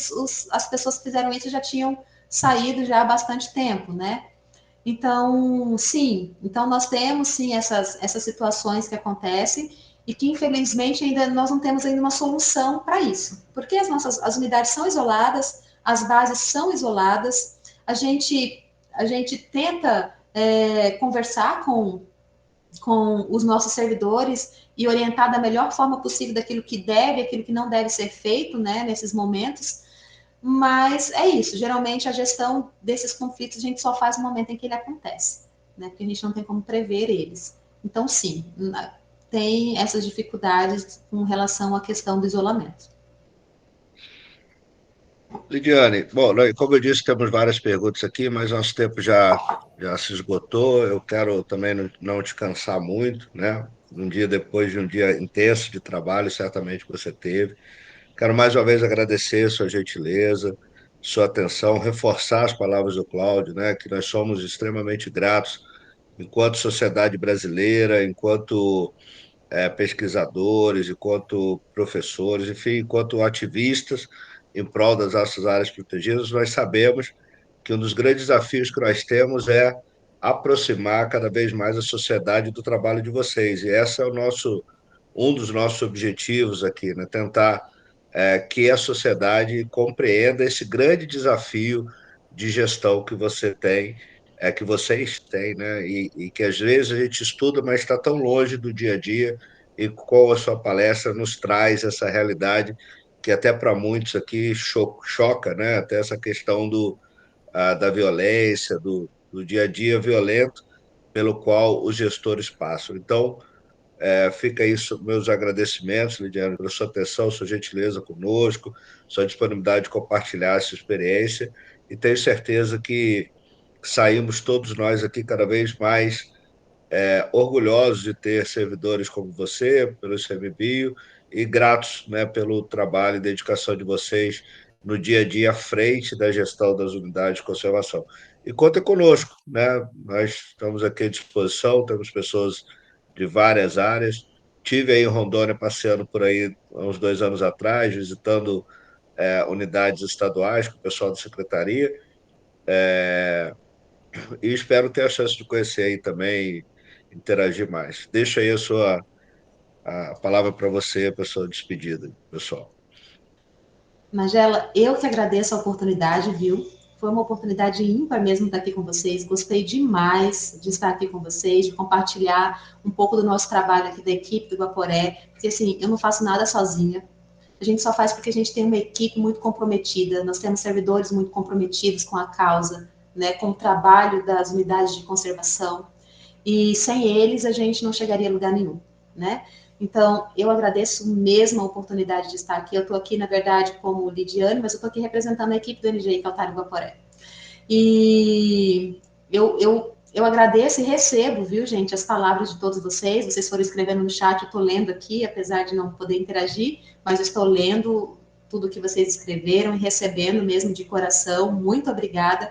as pessoas que fizeram isso já tinham saído já há bastante tempo, né? Então, sim, então nós temos sim essas situações que acontecem e que infelizmente ainda nós não temos ainda uma solução para isso, porque as unidades são isoladas, as bases são isoladas, a gente tenta conversar com os nossos servidores e orientar da melhor forma possível daquilo que deve, aquilo que não deve ser feito, né, nesses momentos. Mas é isso, geralmente a gestão desses conflitos a gente só faz no momento em que ele acontece, né? Porque a gente não tem como prever eles. Então, sim, tem essas dificuldades com relação à questão do isolamento. Lidiane, bom, como eu disse, temos várias perguntas aqui, mas nosso tempo já se esgotou. Eu quero também não te cansar muito, né? Um dia depois de um dia intenso de trabalho, certamente você teve. Quero mais uma vez agradecer sua gentileza, sua atenção, reforçar as palavras do Cláudio, né? Que nós somos extremamente gratos enquanto sociedade brasileira, enquanto pesquisadores, enquanto professores, enfim, enquanto ativistas em prol das nossas áreas protegidas, nós sabemos que um dos grandes desafios que nós temos é aproximar cada vez mais a sociedade do trabalho de vocês. E esse é um dos nossos objetivos aqui, né? Tentar que a sociedade compreenda esse grande desafio de gestão que você tem, que vocês têm, né? E que às vezes a gente estuda, mas está tão longe do dia a dia, e com a sua palestra nos traz essa realidade que até para muitos aqui choca, né? Até essa questão da violência, do dia a dia violento, pelo qual os gestores passam. Então, fica aí meus agradecimentos, Lidiane, pela sua atenção, sua gentileza conosco, sua disponibilidade de compartilhar essa experiência, e tenho certeza que saímos todos nós aqui cada vez mais orgulhosos de ter servidores como você, pelo ICMBio, e gratos, né, pelo trabalho e dedicação de vocês no dia a dia à frente da gestão das unidades de conservação. E conta conosco, né? Nós estamos aqui à disposição, temos pessoas de várias áreas. Tive aí em Rondônia passeando por aí há uns 2 anos atrás, visitando unidades estaduais com o pessoal da secretaria, e espero ter a chance de conhecer aí também, interagir mais. Deixa aí a palavra para você, a pessoa despedida, pessoal. Magela, eu que agradeço a oportunidade, viu? Foi uma oportunidade ímpar mesmo estar aqui com vocês. Gostei demais de estar aqui com vocês, de compartilhar um pouco do nosso trabalho aqui da equipe do Guaporé, porque assim, eu não faço nada sozinha. A gente só faz porque a gente tem uma equipe muito comprometida, nós temos servidores muito comprometidos com a causa, né, com o trabalho das unidades de conservação, e sem eles a gente não chegaria a lugar nenhum, né? Então, eu agradeço mesmo a oportunidade de estar aqui. Eu estou aqui, na verdade, como Lidiane, mas eu estou aqui representando a equipe do NGI Caltário Guaporé. E eu agradeço e recebo, viu, gente, as palavras de todos vocês. Vocês foram escrevendo no chat, eu estou lendo aqui, apesar de não poder interagir, mas eu estou lendo tudo que vocês escreveram e recebendo mesmo de coração. Muito obrigada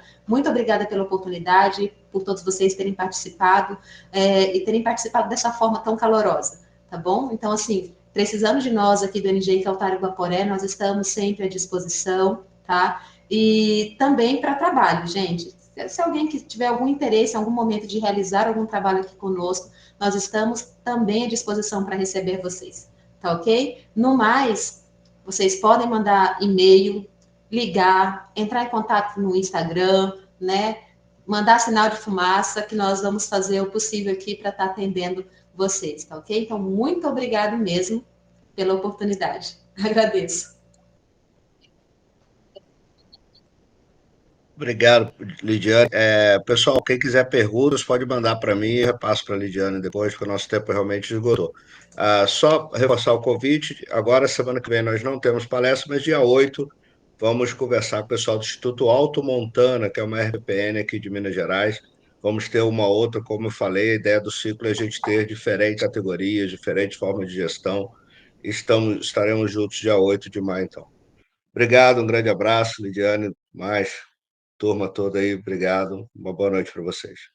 pela oportunidade, por todos vocês terem participado e terem participado dessa forma tão calorosa, tá bom? Então, assim, precisando de nós aqui do NGI Caltário Guaporé, nós estamos sempre à disposição, tá? E também para trabalho, gente. Se alguém que tiver algum interesse em algum momento de realizar algum trabalho aqui conosco, nós estamos também à disposição para receber vocês, tá ok? No mais, vocês podem mandar e-mail, ligar, entrar em contato no Instagram, né? Mandar sinal de fumaça, que nós vamos fazer o possível aqui para estar atendendo vocês, tá ok? Então, muito obrigado mesmo pela oportunidade. Agradeço. Obrigado, Lidiane. Pessoal, quem quiser perguntas, pode mandar para mim e eu repasso para a Lidiane depois, porque o nosso tempo realmente esgotou. Só reforçar o convite, agora, semana que vem, nós não temos palestra, mas dia 8 vamos conversar com o pessoal do Instituto Alto Montana, que é uma RPN aqui de Minas Gerais. Vamos ter uma outra, como eu falei, a ideia do ciclo é a gente ter diferentes categorias, diferentes formas de gestão. Estaremos juntos dia 8 de maio, então. Obrigado, um grande abraço, Lidiane, mais turma toda aí, obrigado. Uma boa noite para vocês.